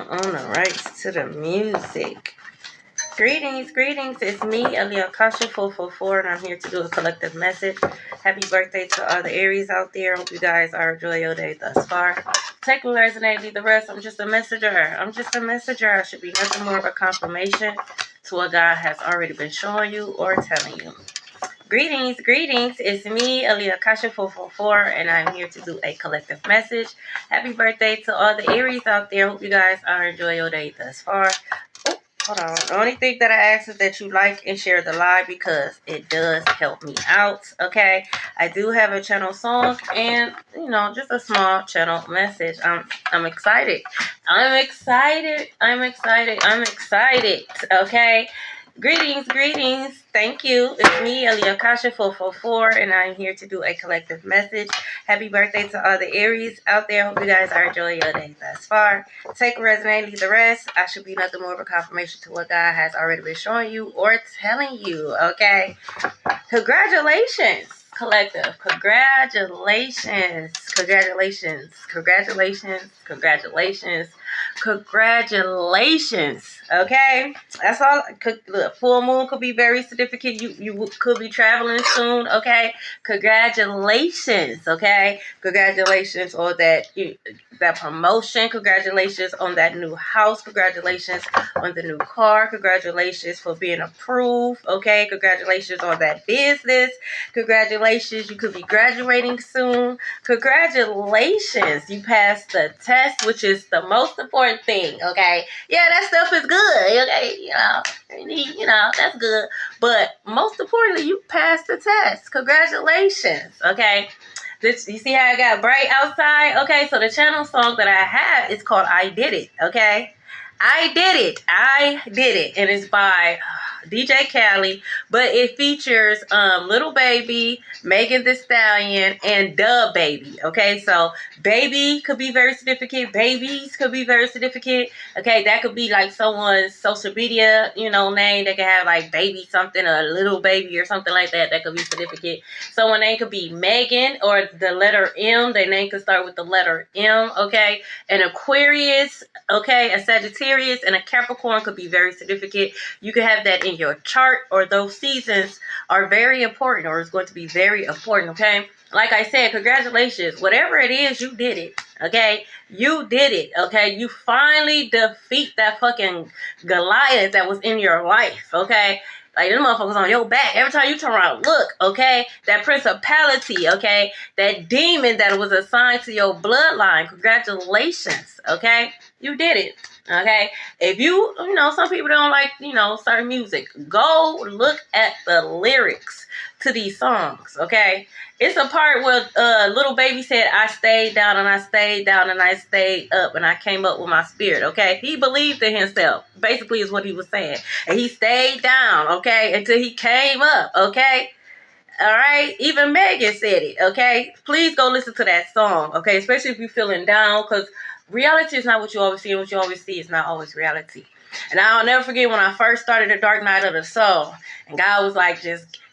own the rights to the music. Greetings, greetings. It's me, Aliyah Kasha 444, and I'm here to do a collective message. Happy birthday to all the Aries out there. Hope you guys are enjoying your day thus far. Take what resonates, leave the rest. I'm just a messenger. I should be nothing more of a confirmation to what God has already been showing you or telling you. Greetings, greetings. It's me, Aliyah Kasha 444, and I'm here to do a collective message. Happy birthday to all the Aries out there. Hope you guys are enjoying your day thus far. Oh, hold on. The only thing that I ask is that you like and share the live because it does help me out, okay? I do have a channel song and, just a small channel message. I'm excited. I'm excited, okay? Greetings, greetings. Thank you. It's me, Aliyah Kasha 444, and I'm here to do a collective message. Happy birthday to all the Aries out there. Hope you guys are enjoying your day thus far. Take a resonate, leave the rest. I should be nothing more of a confirmation to what God has already been showing you or telling you, okay? Congratulations, collective. Congratulations. Congratulations, okay? That's all. Look, full moon could be very significant. You could be traveling soon, okay? Congratulations, okay? Congratulations on that promotion. Congratulations on that new house. Congratulations on the new car. Congratulations for being approved, okay? Congratulations on that business. Congratulations, you could be graduating soon. Congratulations, you passed the test, which is the most important thing, okay? Yeah, that stuff is good, okay? That's good. But most importantly, you passed the test. Congratulations, okay? You see how I got bright outside? Okay, so the channel song that I have is called I Did It, okay? I did it, and it's by DJ Khaled, but it features Little Baby, Megan Thee Stallion, and Dub Baby. Okay, so baby could be very significant. Babies could be very significant. Okay, that could be like someone's social media, name. They could have like baby something or little baby or something like that. That could be significant. Someone name could be Megan or the letter M. Their name could start with the letter M. Okay, an Aquarius. Okay, a Sagittarius and a Capricorn could be very significant. You could have that in your chart, or those seasons are very important, or it's going to be very important, okay? Like I said, congratulations. Whatever it is, you did it, okay? You did it, okay? You finally defeat that fucking Goliath that was in your life, okay? Like, them motherfuckers on your back. Every time you turn around, look, okay? That principality, okay? That demon that was assigned to your bloodline. Congratulations, okay? You did it, okay? If some people don't like, certain music. Go look at the lyrics to these songs, okay? It's a part where Little Baby said, I stayed down and I stayed down and I stayed up and I came up with my spirit, okay? He believed in himself, basically is what he was saying. And he stayed down, okay, until he came up, okay? All right? Even Megan said it, okay? Please go listen to that song, okay? Especially if you're feeling down, because reality is not what you always see, and what you always see is not always reality. And I'll never forget when I first started the Dark Night of the Soul, and God was like,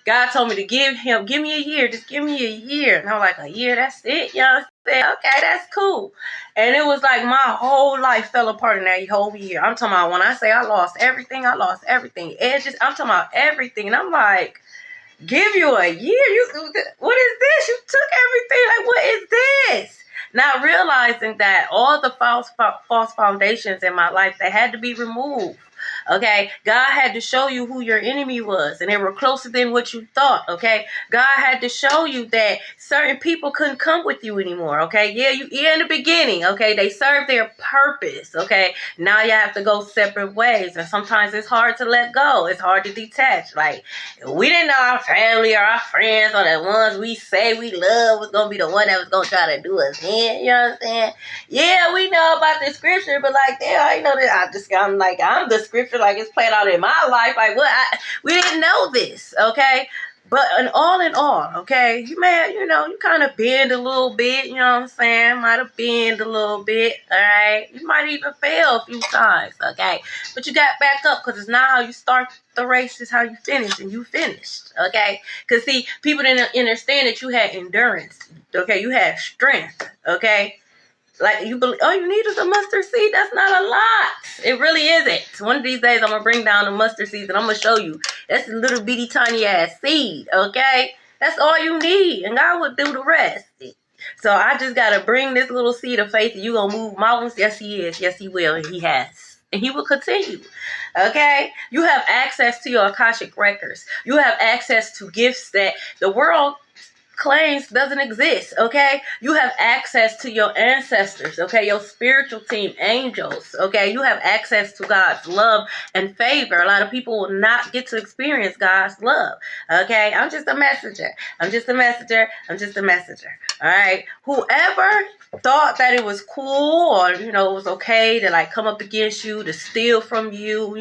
God told me to give me a year, just give me a year. And I was like, a year, that's it? I said, okay, that's cool. And it was like my whole life fell apart in that whole year. I'm talking about when I say I lost everything. Edges, I'm talking about everything. And I'm like, give you a year? What is this? You took everything. Like, what is this? Not realizing that all the false foundations in my life, they had to be removed. Okay, God had to show you who your enemy was, and they were closer than what you thought. Okay, God had to show you that certain people couldn't come with you anymore. Okay, yeah, in the beginning, okay, they served their purpose. Okay, now you have to go separate ways, and sometimes it's hard to let go. It's hard to detach. Like, we didn't know our family or our friends or the ones we say we love was gonna be the one that was gonna try to do us in. You know what I'm saying? Yeah, we know about the scripture, but like, I know that I'm the scripture, like it's playing out in my life. Like, what? We didn't know this, okay? But in all, okay, you may have, you kind of bend a little bit, you know what I'm saying? Might have bend a little bit, all right? You might even fail a few times, okay? But you got back up, because it's not how you start the race, it's how you finish, and you finished, okay? Because, see, people didn't understand that you had endurance, okay? You had strength, okay? Like, you believe, all you need is a mustard seed. That's not a lot. It really isn't. One of these days, I'm going to bring down the mustard seeds and I'm going to show you. That's a little bitty tiny ass seed, okay? That's all you need. And God will do the rest. So I just got to bring this little seed of faith and you going to move mountains? Yes, he is. Yes, he will. And he has. And he will continue. Okay? You have access to your Akashic records. You have access to gifts that the world claims doesn't exist. Okay, you have access to your ancestors. Okay, your spiritual team, angels. Okay, you have access to God's love and favor. A lot of people will not get to experience God's love. Okay, I'm just a messenger. I'm just a messenger. I'm just a messenger. All right, whoever thought that it was cool or it was okay to like come up against you, to steal from you,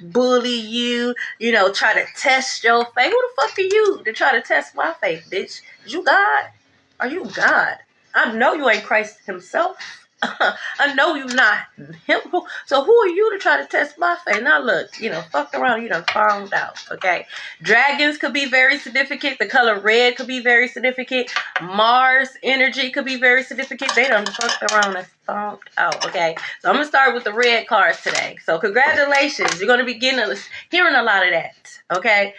bully you, try to test your faith. Who the fuck are you to try to test my faith, bitch? Is you God? Are you God? I know you ain't Christ himself. I know you not him. So who are you to try to test my faith? Now look, fucked around, you done found out, okay? Dragons could be very significant. The color red could be very significant. Mars energy could be very significant. They done fucked around and found out, okay? So I'm going to start with the red cards today. So congratulations. You're going to be hearing a lot of that, okay?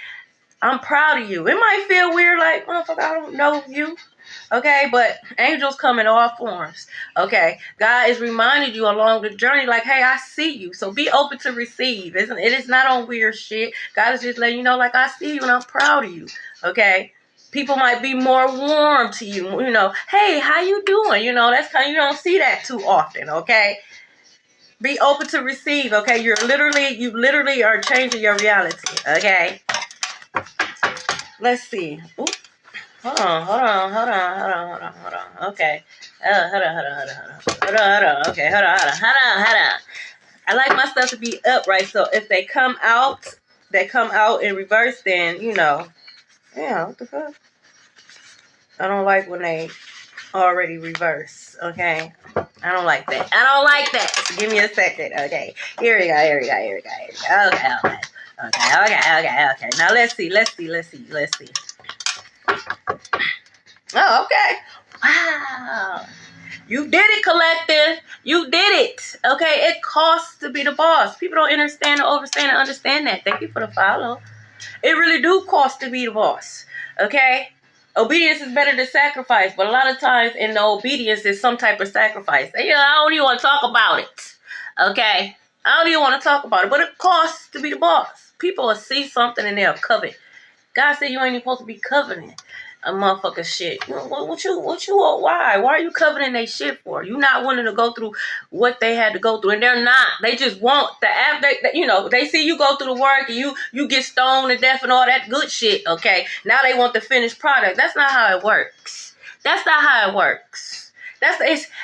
I'm proud of you. It might feel weird, like, motherfucker, I don't know you. Okay, but angels come in all forms. Okay, God is reminding you along the journey, like, hey, I see you. So be open to receive. It is not on weird shit. God is just letting you know, like, I see you and I'm proud of you. Okay, people might be more warm to you. Hey, how you doing? That's kind of, you don't see that too often. Okay, be open to receive. Okay, you literally are changing your reality. Okay. Let's see. Ooh. Hold on. Okay. Hold on. Okay, hold on. I like my stuff to be upright, so if they come out in reverse, then, yeah, what the fuck? I don't like when they already reverse, okay? I don't like that. Give me a second, okay? Here we go. Okay. Now let's see. Oh, okay. Wow. You did it, collective. You did it. Okay, it costs to be the boss. People don't understand and understand that. Thank you for the follow. It really do cost to be the boss. Okay? Obedience is better than sacrifice, but a lot of times in the obedience is some type of sacrifice. I don't even want to talk about it. Okay? I don't even want to talk about it, but it costs to be the boss. People will see something and they'll covet. God said you ain't even supposed to be coveting a motherfucker shit. What you, why? Why are you coveting their shit for? You not wanting to go through what they had to go through, and they're not. They just want the after, they see you go through the work and you get stoned to death and all that good shit, okay? Now they want the finished product. That's not how it works.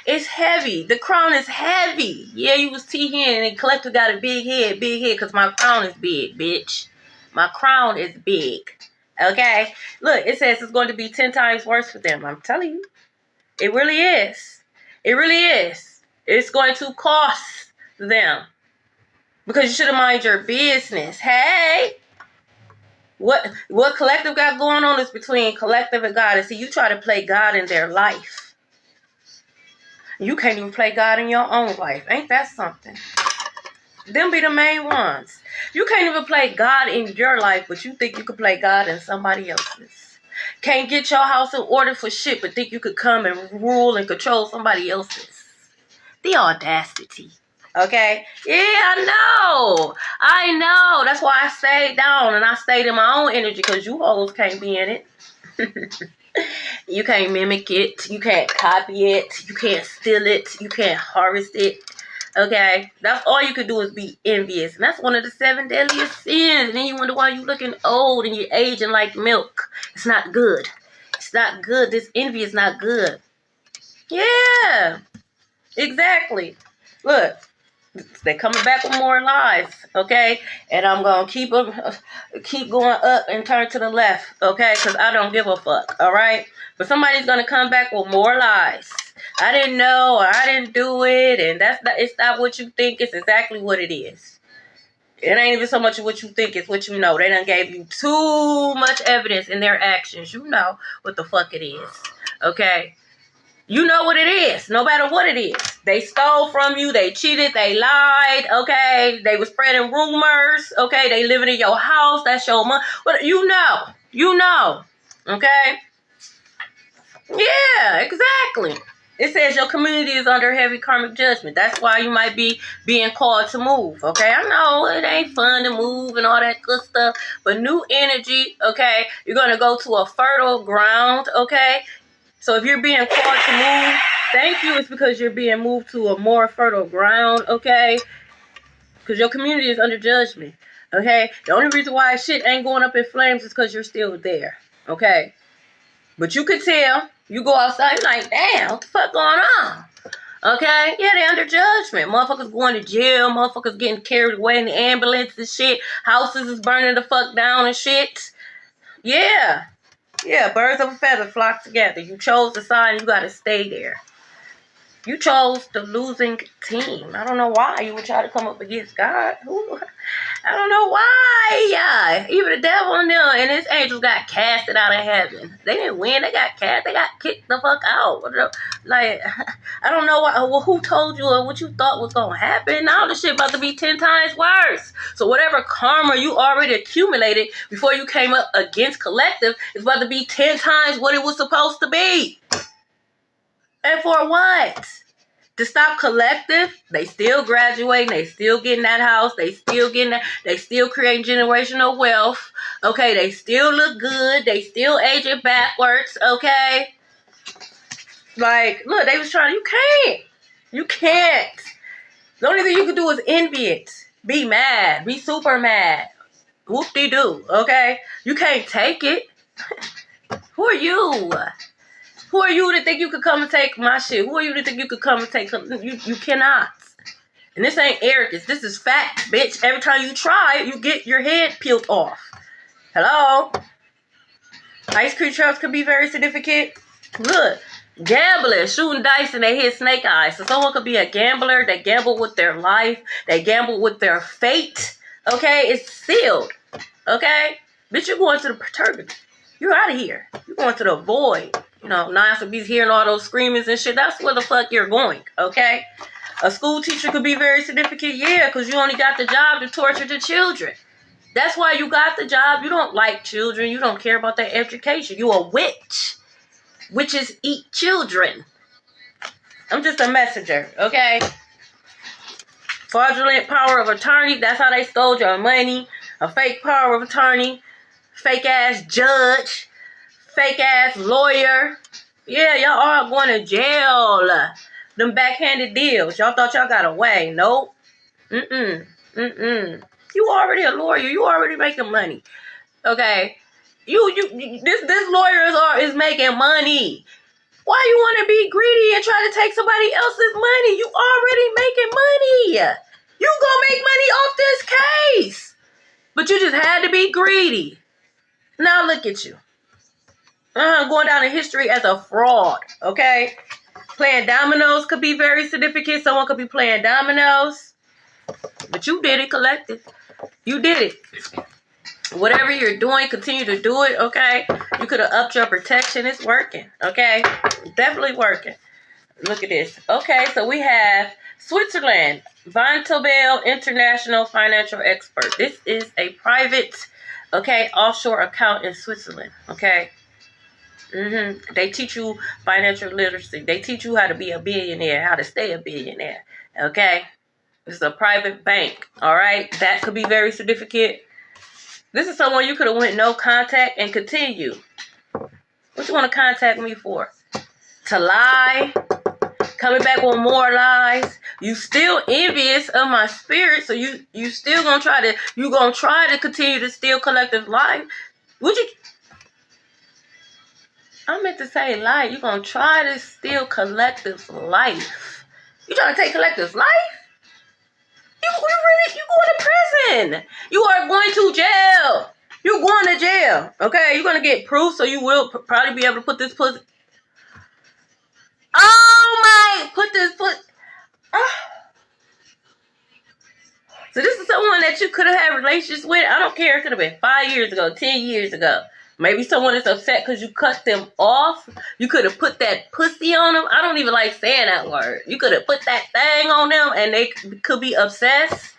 It's heavy. The crown is heavy. Yeah, you was T-Hen and collector got a big head, because my crown is big, bitch. My crown is big. Okay? Look, it says it's going to be 10 times worse for them. I'm telling you. It really is. It's going to cost them. Because you should have minded your business. Hey! What collective got going on is between collective and God. And see, you try to play God in their life. You can't even play God in your own life. Ain't that something? Them be the main ones. You can't even play God in your life, but you think you could play God in somebody else's. Can't get your house in order for shit, but think you could come and rule and control somebody else's. The audacity. Okay? Yeah, I know. That's why I stayed down and I stayed in my own energy, because you hoes can't be in it. You can't mimic it. You can't copy it. You can't steal it. You can't harvest it. Okay, that's all you could do is be envious. And that's one of the 7 deadliest sins. And then you wonder why you're looking old and you're aging like milk. It's not good. This envy is not good. Yeah, exactly. Look, they're coming back with more lies, okay? And I'm going to keep going up and turn to the left, okay? Because I don't give a fuck, all right? But somebody's going to come back with more lies. I didn't know, or I didn't do it, and it's not what you think, it's exactly what it is. It ain't even so much what you think, it's what you know. They done gave you too much evidence in their actions. You know what the fuck it is, okay? You know what it is, no matter what it is. They stole from you. They cheated. They lied. Okay. They were spreading rumors. Okay. They living in your house. That's your money. But you know. Okay. Yeah, exactly. It says your community is under heavy karmic judgment. That's why you might be being called to move. Okay. I know it ain't fun to move and all that good stuff. But new energy. Okay. You're going to go to a fertile ground. Okay. So if you're being called to move, thank you. It's because you're being moved to a more fertile ground, okay? Because your community is under judgment, okay? The only reason why shit ain't going up in flames is because you're still there, okay? But you could tell. You go outside, you're like, damn, what the fuck going on? Okay? Yeah, they under judgment. Motherfuckers going to jail. Motherfuckers getting carried away in the ambulance and shit. Houses is burning the fuck down and shit. Yeah. Yeah, birds of a feather flock together. You chose the side, you gotta stay there. You chose the losing team. I don't know why you would try to come up against God. I don't know why. Even the devil and them and his angels got casted out of heaven. They didn't win. They got cast. They got kicked the fuck out. Like, I don't know why. Well, who told you or what you thought was gonna happen? Now the shit about to be 10 times worse. So whatever karma you already accumulated before you came up against collective is about to be 10 times what it was supposed to be. And for what? To stop collective, they still graduating, they still getting that house, they still getting that, they still creating generational wealth, okay, they still look good, they still aging backwards, okay? Like, look, they was trying, you can't. The only thing you can do is envy it, be mad, be super mad, whoop-de-doo, okay? You can't take it. Who are you? Who are you to think you could come and take my shit? Who are you to think you could come and take something? You cannot. And this ain't arrogance. This is fact, bitch. Every time you try, you get your head peeled off. Hello? Ice cream trucks could be very significant. Look, gamblers shooting dice and they hit snake eyes. So someone could be a gambler. They gamble with their life. They gamble with their fate. Okay? It's sealed. Okay? Bitch, you're going to the purgatory. You're out of here. You're going to the void. You know, Nas will be hearing all those screamings and shit. That's where the fuck you're going, okay? A school teacher could be very significant, yeah, because you only got the job to torture the children. That's why you got the job. You don't like children. You don't care about their education. You a witch. Witches eat children. I'm just a messenger, okay? Fraudulent power of attorney. That's how they stole your money. A fake power of attorney. Fake ass judge. Fake ass lawyer. Yeah, y'all all going to jail. Them backhanded deals. Y'all thought y'all got away. Nope. You already a lawyer. You already making money. Okay. This lawyer is making money. Why you want to be greedy and try to take somebody else's money? You already making money. You gonna make money off this case. But you just had to be greedy. Now look at you. Going down in history as a fraud, okay? Playing dominoes could be very significant. Someone could be playing dominoes. But you did it, collective. You did it. Whatever you're doing, continue to do it, okay? You could have upped your protection. It's working, okay? Definitely working. Look at this. Okay, so we have Switzerland. Vontobel International Financial Expert. This is a private, okay, offshore account in Switzerland, okay? They teach you financial literacy. They teach you how to be a billionaire, how to stay a billionaire. Okay? It's a private bank. All right? That could be very significant. This is someone you could have went no contact and continue. What you want to contact me for? To lie? Coming back with more lies? You still envious of my spirit, so you still gonna try to continue to steal collective life? Would you? I meant to say life. You're going to try to steal collective's life. You trying to take collective's life? You going to prison. You are going to jail. You're going to jail. Okay? You're going to get proof, so you will probably be able to put this pussy. Oh my! Put this foot. Oh. So this is someone that you could have had relations with. I don't care. It could have been 5 years ago, 10 years ago. Maybe someone is upset because you cut them off. You could have put that pussy on them. I don't even like saying that word. You could have put that thing on them and they could be obsessed.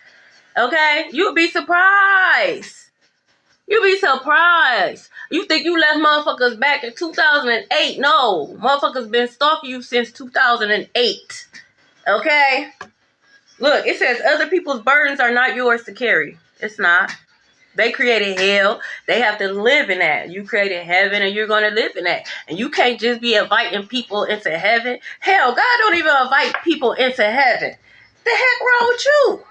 Okay? You'd be surprised. You'd be surprised. You think you left motherfuckers back in 2008. No. Motherfuckers been stalking you since 2008. Okay? Look, it says other people's burdens are not yours to carry. It's not. They created hell. They have to live in that. You created heaven and you're going to live in that. And you can't just be inviting people into heaven. Hell, God don't even invite people into heaven. The heck wrong with you?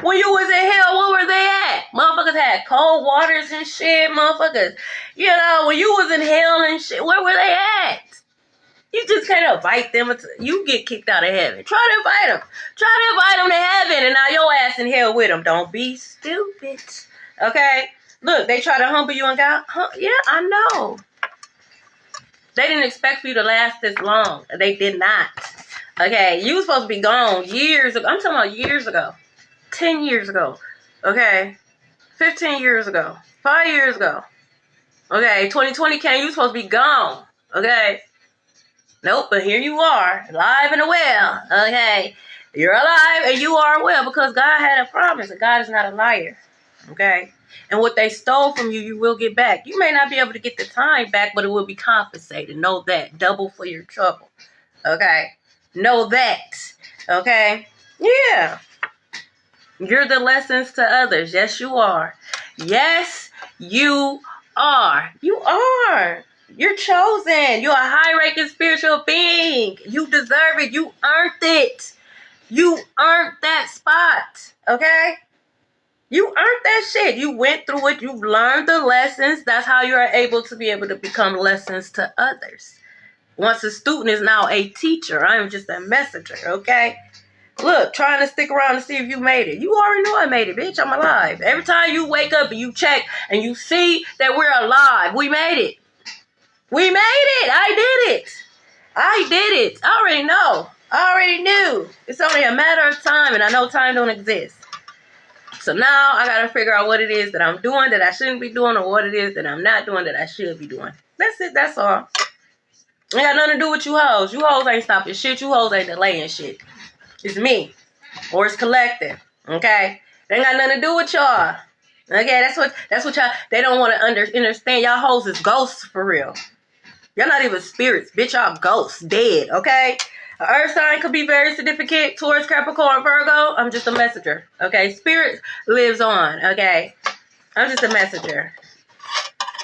When you was in hell, where were they at? Motherfuckers had cold waters and shit. Motherfuckers, you know, when you was in hell and shit, where were they at? You just can't invite them. You get kicked out of heaven. Try to invite them. Try to invite them to heaven and now your ass in hell with them. Don't be stupid. Okay? Look, they try to humble you and God. Yeah, I know. They didn't expect for you to last this long. They did not. Okay? You were supposed to be gone years ago. I'm talking about years ago. 10 years ago. Okay? 15 years ago. 5 years ago. Okay? 2020 came. You were supposed to be gone. Okay? Nope, but here you are, alive and well, okay? You're alive and you are well because God had a promise and God is not a liar, okay? And what they stole from you, you will get back. You may not be able to get the time back, but it will be compensated. Know that. Double for your trouble, okay? Know that, okay? Yeah. You're the lessons to others. Yes, you are. Yes, you are. You are. You're chosen. You're a high-ranking spiritual being. You deserve it. You earned it. You earned that spot. Okay? You earned that shit. You went through it. You learned the lessons. That's how you are able to become lessons to others. Once a student is now a teacher. I am just a messenger. Okay? Look, trying to stick around to see if you made it. You already know I made it, bitch. I'm alive. Every time you wake up and you check and you see that we're alive, we made it. We made it. I did it. I did it. I already know. I already knew. It's only a matter of time, and I know time don't exist. So now I got to figure out what it is that I'm doing that I shouldn't be doing or what it is that I'm not doing that I should be doing. That's it. That's all. It got nothing to do with you hoes. You hoes ain't stopping shit. You hoes ain't delaying shit. It's me. Or it's collective. Okay? It ain't got nothing to do with y'all. Okay? That's what y'all, they don't want to understand. Y'all hoes is ghosts for real. Y'all not even spirits. Bitch, y'all ghosts. Dead, okay? An earth sign could be very significant. Taurus, Capricorn, Virgo. I'm just a messenger, okay? Spirit lives on, okay? I'm just a messenger.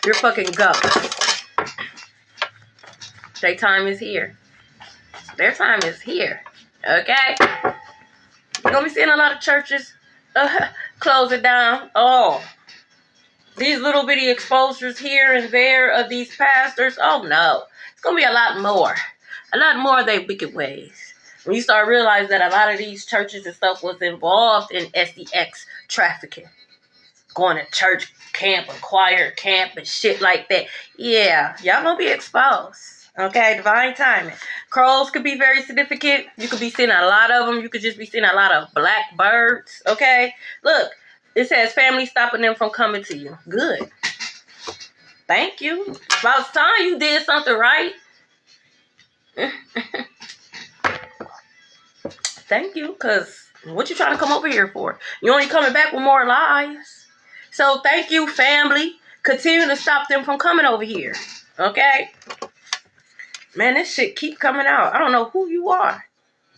You're fucking ghosts. Their time is here. Their time is here, okay? You're going to be seeing a lot of churches close it down. Oh, these little bitty exposures here and there of these pastors. Oh, no. It's going to be a lot more. A lot more of their wicked ways. When you start realizing that a lot of these churches and stuff was involved in sex trafficking. Going to church camp and choir camp and shit like that. Yeah, y'all going to be exposed. Okay, divine timing. Crows could be very significant. You could be seeing a lot of them. You could just be seeing a lot of black birds. Okay, look. It says family stopping them from coming to you. Good. Thank you. It's about time you did something right. Thank you, because what you trying to come over here for? You only coming back with more lies. So thank you, family. Continue to stop them from coming over here. Okay? Man, this shit keep coming out. I don't know who you are.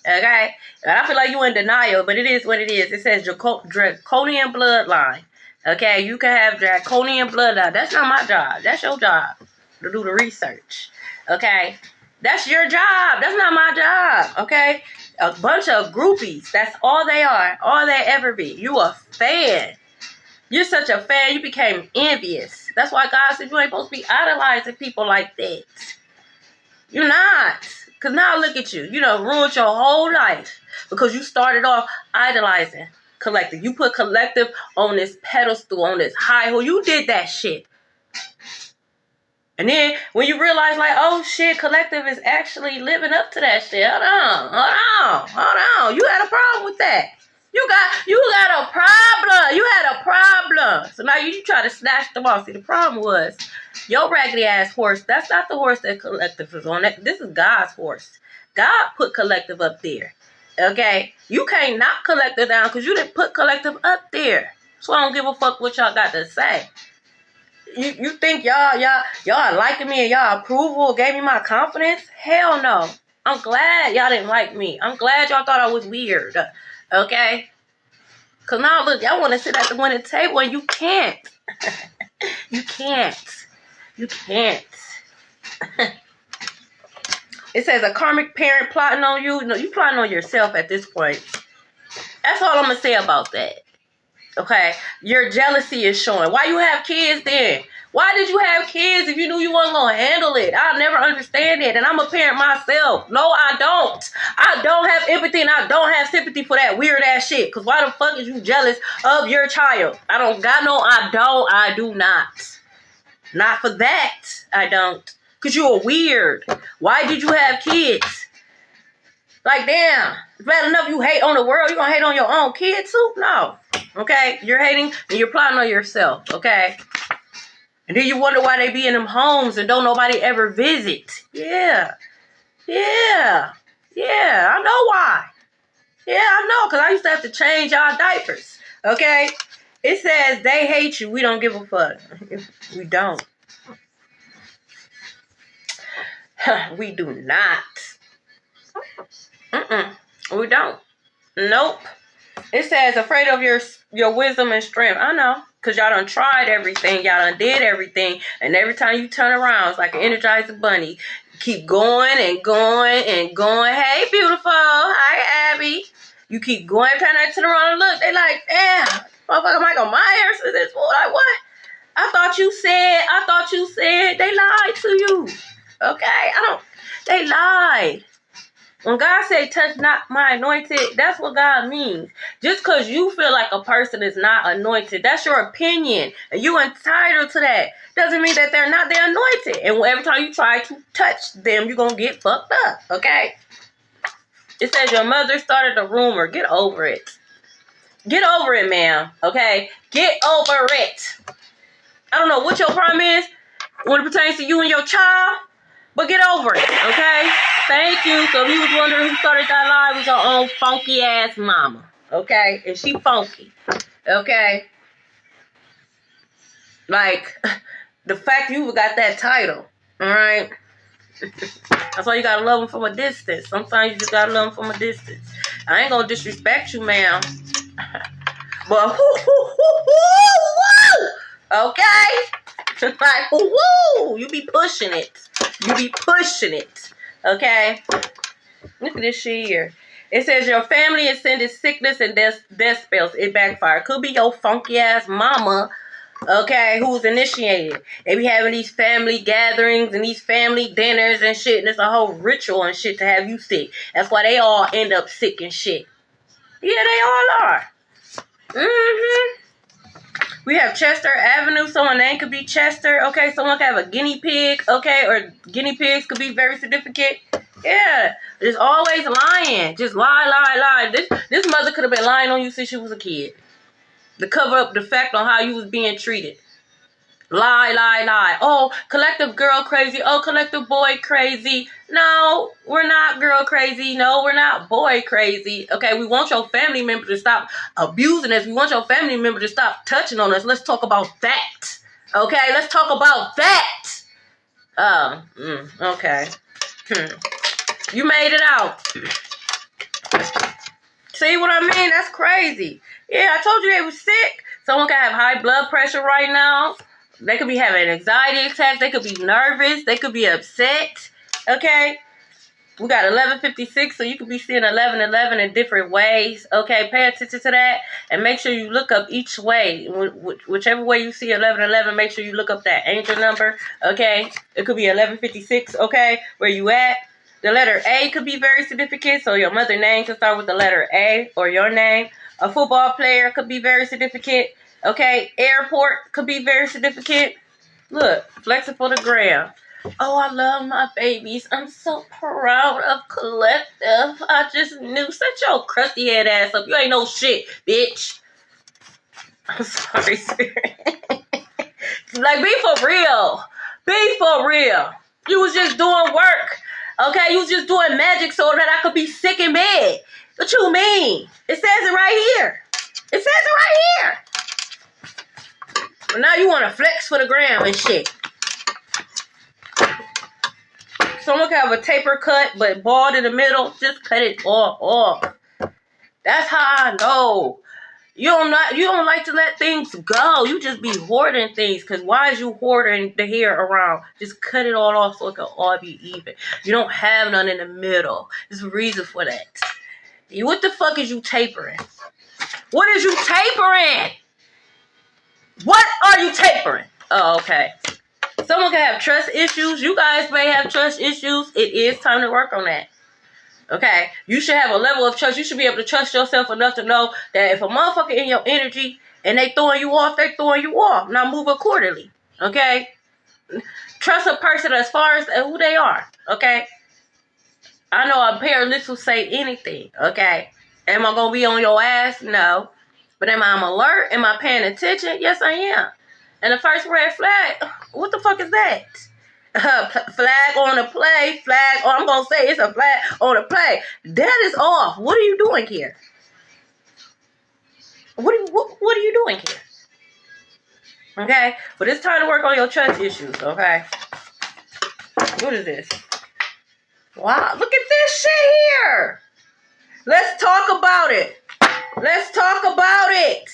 Okay? And I feel like you in denial, but it is what it is. It says draconian bloodline. Okay? You can have draconian bloodline. That's not my job. That's your job to do the research. Okay? That's your job. That's not my job. Okay? A bunch of groupies. That's all they are. All they ever be. You a fan. You're such a fan. You became envious. That's why God said you ain't supposed to be idolizing people like that. You're not. Because now look at you. You done ruined your whole life. Because you started off idolizing collective. You put collective on this pedestal, on this high hill. You did that shit. And then when you realize like, oh shit, collective is actually living up to that shit. Hold on. You had a problem with that. You got a problem. You had a problem. So now you try to snatch them off. See, the problem was your raggedy ass horse. That's not the horse that Collective is on. This is God's horse. God put Collective up there. Okay? You can't knock Collective down because you didn't put Collective up there. So I don't give a fuck what y'all got to say. You think y'all liking me and y'all approval gave me my confidence? Hell no. I'm glad y'all didn't like me. I'm glad y'all thought I was weird. Okay? Because now, look, y'all want to sit at the winning table and you can't. You can't. You can't. It says a karmic parent plotting on you. No, you plotting on yourself at this point. That's all I'm going to say about that. Okay? Your jealousy is showing. Why you have kids then? Why did you have kids if you knew you wasn't going to handle it? I'll never understand it. And I'm a parent myself. No, I don't. I don't have empathy and I don't have sympathy for that weird ass shit. Because why the fuck is you jealous of your child? I do not. Not for that. I don't. Because you're weird. Why did you have kids? Like, damn. It's bad enough you hate on the world. You gonna hate on your own kids too? No. Okay? You're hating and you're plotting on yourself. Okay? And then you wonder why they be in them homes and don't nobody ever visit. Yeah. Yeah. Yeah. I know why. Yeah, I know. Because I used to have to change y'all diapers. Okay? It says they hate you. We don't give a fuck. We don't. We do not. We don't. Nope. It says afraid of your wisdom and strength. I know. Because y'all done tried everything. Y'all done did everything. And every time you turn around, it's like an Energizer bunny. Keep going and going and going. Hey, beautiful. Hi, Abby. You keep going. Every time I turn around and look, they like, damn, motherfucker Michael Myers is this fool. Like, what? I thought you said. They lied to you. Okay? They lied. When God say touch not my anointed, that's what God means. Just because you feel like a person is not anointed, that's your opinion. And you're entitled to that. Doesn't mean that they're anointed. And every time you try to touch them, you're going to get fucked up. Okay? It says your mother started a rumor. Get over it. Get over it, ma'am. Okay? Get over it. I don't know what your problem is when it pertains to you and your child. But get over it, okay? Thank you. So if you was wondering who started that lie, it was your own funky ass mama, okay? And she funky, okay? Like, the fact you got that title, all right? That's why you gotta love them from a distance. Sometimes you just gotta love them from a distance. I ain't gonna disrespect you, ma'am. But okay? Like, woo! You be pushing it. You be pushing it. Okay? Look at this shit here. It says your family is sending sickness and death spells. It backfired. Could be your funky ass mama, okay, who's initiated. They be having these family gatherings and these family dinners and shit. And it's a whole ritual and shit to have you sick. That's why they all end up sick and shit. Yeah, they all are. We have Chester Avenue. Someone's name could be Chester. Okay, someone could have a guinea pig. Okay, or guinea pigs could be very significant. Yeah, there's always lying. Just lie. This mother could have been lying on you since she was a kid to cover up the fact on how you was being treated. Lie. Oh, collective girl crazy. Oh, collective boy crazy. No, we're not girl crazy. No, we're not boy crazy. Okay, we want your family member to stop abusing us. We want your family member to stop touching on us. Let's talk about that. Okay, let's talk about that. Okay. You made it out. See what I mean? That's crazy. Yeah, I told you they was sick. Someone can have high blood pressure right now. They could be having anxiety attacks. They could be nervous. They could be upset. Okay? We got 1156, so you could be seeing 1111 in different ways. Okay? Pay attention to that. And make sure you look up each way. Whichever way you see 1111, make sure you look up that angel number. Okay? It could be 1156. Okay? Where you at? The letter A could be very significant. So your mother's name could start with the letter A or your name. A football player could be very significant. Okay, airport could be very significant. Look, flexing for the gram. Oh, I love my babies. I'm so proud of Collective. I just knew. Set your crusty head ass up. You ain't no shit, bitch. I'm sorry, Spirit. Like, be for real. Be for real. You was just doing work. Okay? You was just doing magic so that I could be sick in bed. What you mean? It says it right here. It says it right here. But now you want to flex for the gram and shit. Someone can have a taper cut, but bald in the middle. Just cut it all off. That's how I know. You don't like to let things go. You just be hoarding things. Because why is you hoarding the hair around? Just cut it all off so it can all be even. You don't have none in the middle. There's a reason for that. What the fuck is you tapering? What is you tapering? What are you tapering? Oh, okay. Someone can have trust issues. You guys may have trust issues. It is time to work on that. Okay? You should have a level of trust. You should be able to trust yourself enough to know that if a motherfucker in your energy and they throwing you off, they throwing you off. Now move accordingly. Okay? Trust a person as far as who they are. Okay? I know a parent will say anything. Okay? Am I going to be on your ass? No. But am I alert? Am I paying attention? Yes, I am. And the first red flag, what the fuck is that? Flag on the play, flag, or I'm going to say it's a flag on the play. That is off. What are you doing here? What are you doing here? Okay? But it's time to work on your trust issues, okay? What is this? Wow, look at this shit here. Let's talk about it. Let's talk about it.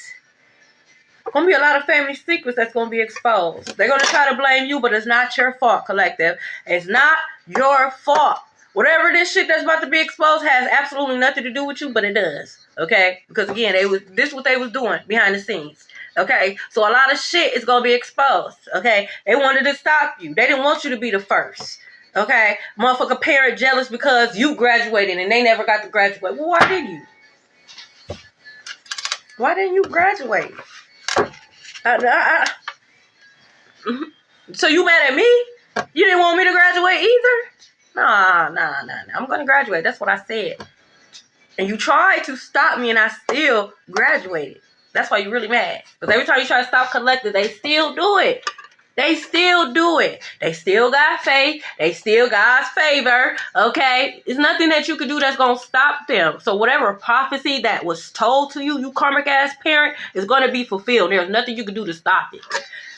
Going to be a lot of family secrets that's going to be exposed. They're going to try to blame you, but it's not your fault, Collective. It's not your fault. Whatever this shit that's about to be exposed has absolutely nothing to do with you, but it does. Okay? Because again, this is what they was doing behind the scenes. Okay? So a lot of shit is going to be exposed. Okay? They wanted to stop you. They didn't want you to be the first. Okay? Motherfucker parent jealous because you graduated and they never got to graduate. Well, why didn't you? Why didn't you graduate? So you mad at me? You didn't want me to graduate either? Nah. I'm going to graduate. That's what I said. And you tried to stop me and I still graduated. That's why you're really mad. Because every time you try to stop Collective, they still do it. They still do it. They still got faith. They still God's favor. Okay? There's nothing that you could do that's going to stop them. So whatever prophecy that was told to you, you karmic ass parent, is going to be fulfilled. There's nothing you can do to stop it.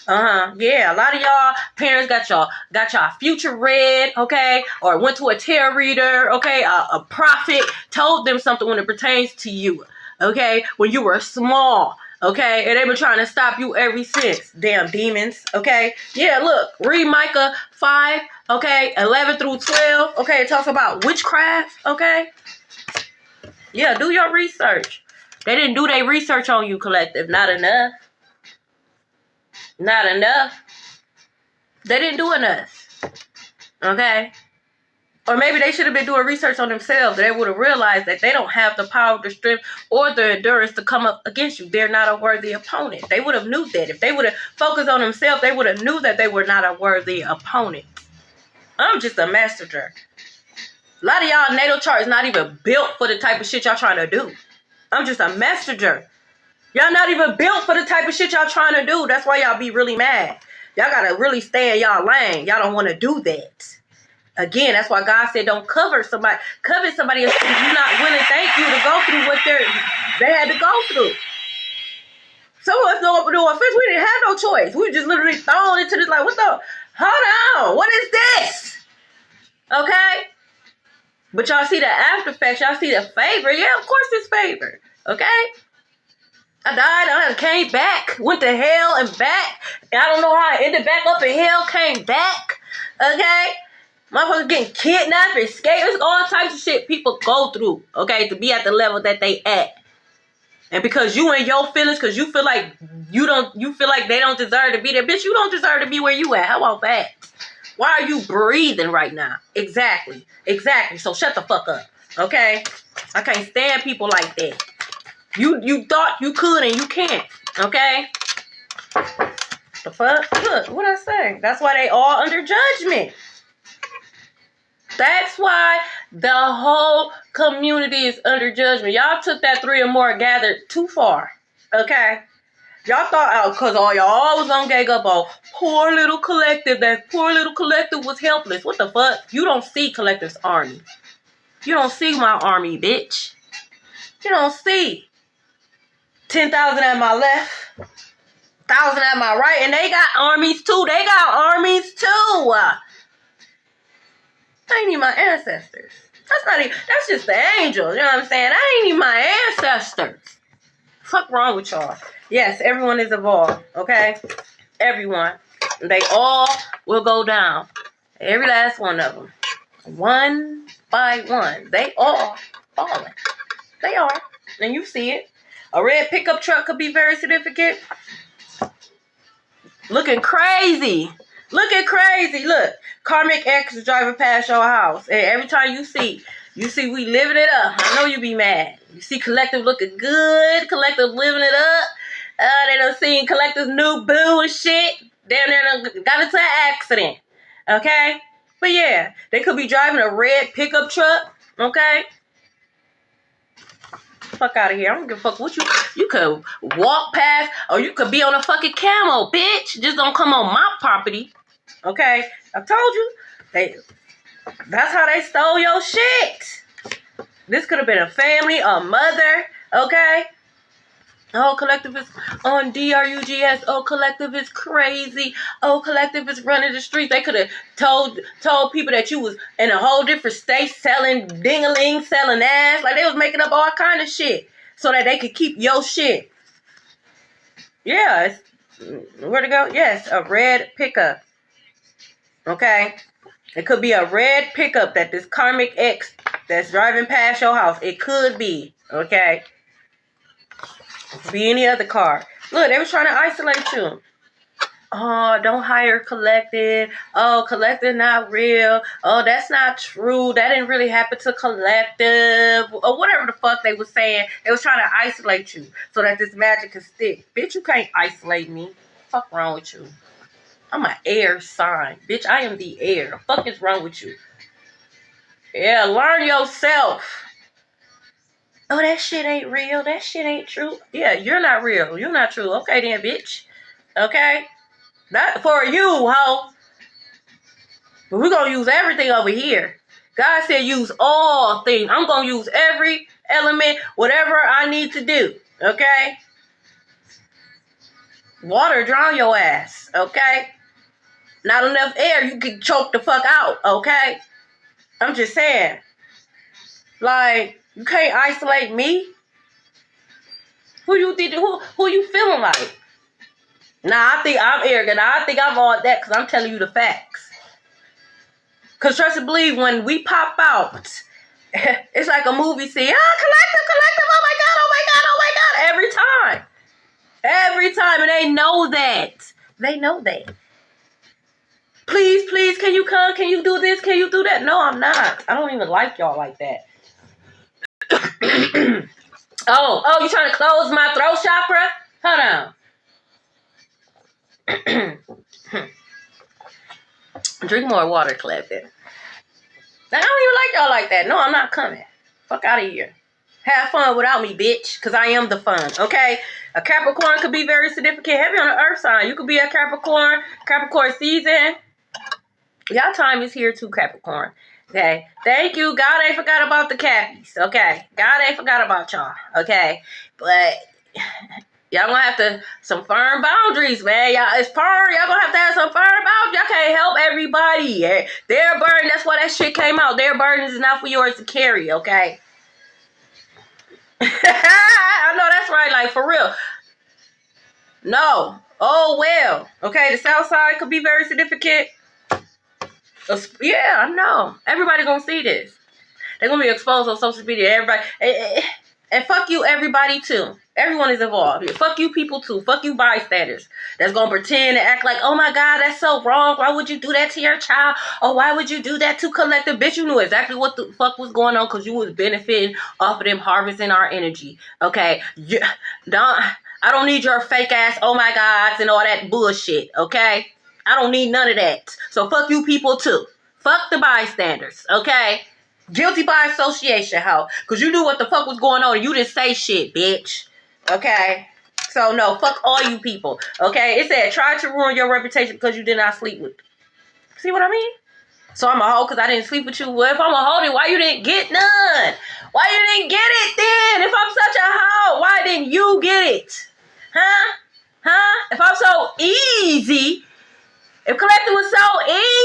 Yeah, a lot of y'all parents got y'all future read, okay? Or went to a tarot reader, okay? A prophet told them something when it pertains to you, okay? When you were small. Okay, and they've been trying to stop you ever since. Damn demons, okay? Yeah, look, read Micah 5, okay, 11 through 12, okay? It talks about witchcraft, okay? Yeah, do your research. They didn't do their research on you, Collective. Not enough. Not enough. They didn't do enough, okay? Or maybe they should have been doing research on themselves. They would have realized that they don't have the power, the strength, or the endurance to come up against you. They're not a worthy opponent. They would have knew that. If they would have focused on themselves, they would have knew that they were not a worthy opponent. I'm just a messenger. A lot of y'all natal chart is not even built for the type of shit y'all trying to do. I'm just a messenger. Y'all not even built for the type of shit y'all trying to do. That's why y'all be really mad. Y'all got to really stay in y'all lane. Y'all don't want to do that. Again, that's why God said don't covet somebody if you're not willing, thank you, to go through what they had to go through. Some of us know what no offense, we didn't have no choice. We were just literally thrown into this like, what the, hold on, what is this? Okay? But y'all see the after effects, y'all see the favor. Yeah, of course it's favor. Okay? I died, I came back, went to hell and back. I don't know how I ended back up in hell, came back. Okay? Motherfuckers getting kidnapped, escaped. There's all types of shit people go through, okay, to be at the level that they at. And because you in your feelings, because you feel like you feel like they don't deserve to be there. Bitch, you don't deserve to be where you at. How about that? Why are you breathing right now? Exactly. So shut the fuck up, okay? I can't stand people like that. You thought you could and you can't, okay? The fuck? Look, what I say? That's why they all under judgment. That's why the whole community is under judgment. Y'all took that 3 or more gathered too far. Okay? Y'all thought, because all y'all was gonna gang up on poor little collective. That poor little collective was helpless. What the fuck? You don't see collective's army. You don't see my army, bitch. You don't see 10,000 at my left, 1,000 at my right, and they got armies too. They got armies too. I ain't even my ancestors. That's just the angels. You know what I'm saying? I ain't even my ancestors. Fuck wrong with y'all? Yes, everyone is evolved. Okay, everyone. They all will go down. Every last one of them, one by one. They all falling. They are, and you see it. A red pickup truck could be very significant. Looking crazy. Looking crazy. Look, Karmic X is driving past your house. And every time you see we living it up. I know you be mad. You see Collective looking good. Collective living it up. They done seen Collective's new boo and shit. Down there done got into an accident. Okay? But yeah, they could be driving a red pickup truck. Okay? Fuck out of here. I don't give a fuck what you could walk past, or you could be on a fucking camel, bitch. Just don't come on my property. Okay? I told you. That's how they stole your shit. This could have been a family, a mother, okay? Oh, Collective is on DRUGS. Oh, Collective is crazy. Oh, Collective is running the streets. They could have told people that you was in a whole different state selling ding-a-ling, selling ass. Like, they was making up all kind of shit so that they could keep your shit. Yeah. Where'd it go? Yes, a red pickup. Okay? It could be a red pickup that this Karmic X that's driving past your house. It could be. Okay? It could be any other car. Look, they was trying to isolate you. Oh, don't hire Collective. Oh, Collective not real. Oh, that's not true. That didn't really happen to Collective. Or whatever the fuck they was saying. They was trying to isolate you so that this magic could stick. Bitch, you can't isolate me. Fuck wrong with you? I'm an air sign. Bitch, I am the air. The fuck is wrong with you? Yeah, learn yourself. Oh, that shit ain't real. That shit ain't true. Yeah, you're not real. You're not true. Okay then, bitch. Okay? Not for you, ho. But we're going to use everything over here. God said use all things. I'm going to use every element, whatever I need to do. Okay? Water drown your ass. Okay? Not enough air, you can choke the fuck out. Okay? I'm just saying. Like, you can't isolate me. Who you feeling like? Nah, I think I'm arrogant. Nah, I think I'm all that because I'm telling you the facts. Because trust and believe, when we pop out, it's like a movie scene. Collective, oh my God. Every time. And they know that. They know that. Please, can you come? Can you do this? Can you do that? No, I'm not. I don't even like y'all like that. Oh, you trying to close my throat chakra? Hold on. Drink more water, Collective. I don't even like y'all like that. No, I'm not coming. Fuck out of here. Have fun without me, bitch, because I am the fun, okay? A Capricorn could be very significant. Heavy on the earth sign. You could be a Capricorn season. Y'all time is here too, Capricorn. Okay. Thank you. God ain't forgot about the Cappies. Okay. God ain't forgot about y'all. Okay. But y'all gonna have to some firm boundaries, man. Y'all, it's firm. Y'all gonna have some firm boundaries. Y'all can't help everybody. Their burden. That's why that shit came out. Their burden is not for yours to carry. Okay. I know that's right. Like, for real. No. Oh well. Okay. The South Side could be very significant. Yeah, I know. Everybody gonna see this. They're gonna be exposed on social media. Everybody, and fuck you, everybody too. Everyone is involved. Fuck you, people too. Fuck you, bystanders. That's gonna pretend and act like, oh my God, that's so wrong. Why would you do that to your child? Or why would you do that to Collective? Bitch, you knew exactly what the fuck was going on because you was benefiting off of them harvesting our energy. Okay, don't. I don't need your fake ass, oh my gods, and all that bullshit, okay? I don't need none of that. So fuck you people too. Fuck the bystanders, okay? Guilty by association, hoe. Because you knew what the fuck was going on and you didn't say shit, bitch. Okay? So no, fuck all you people, okay? It said, try to ruin your reputation because you did not sleep with. See what I mean? So I'm a hoe because I didn't sleep with you. Well, if I'm a hoe, then why you didn't get none? Why you didn't get it then? If I'm such a hoe, why didn't you get it? Huh? Huh? If I'm so easy, if collecting was so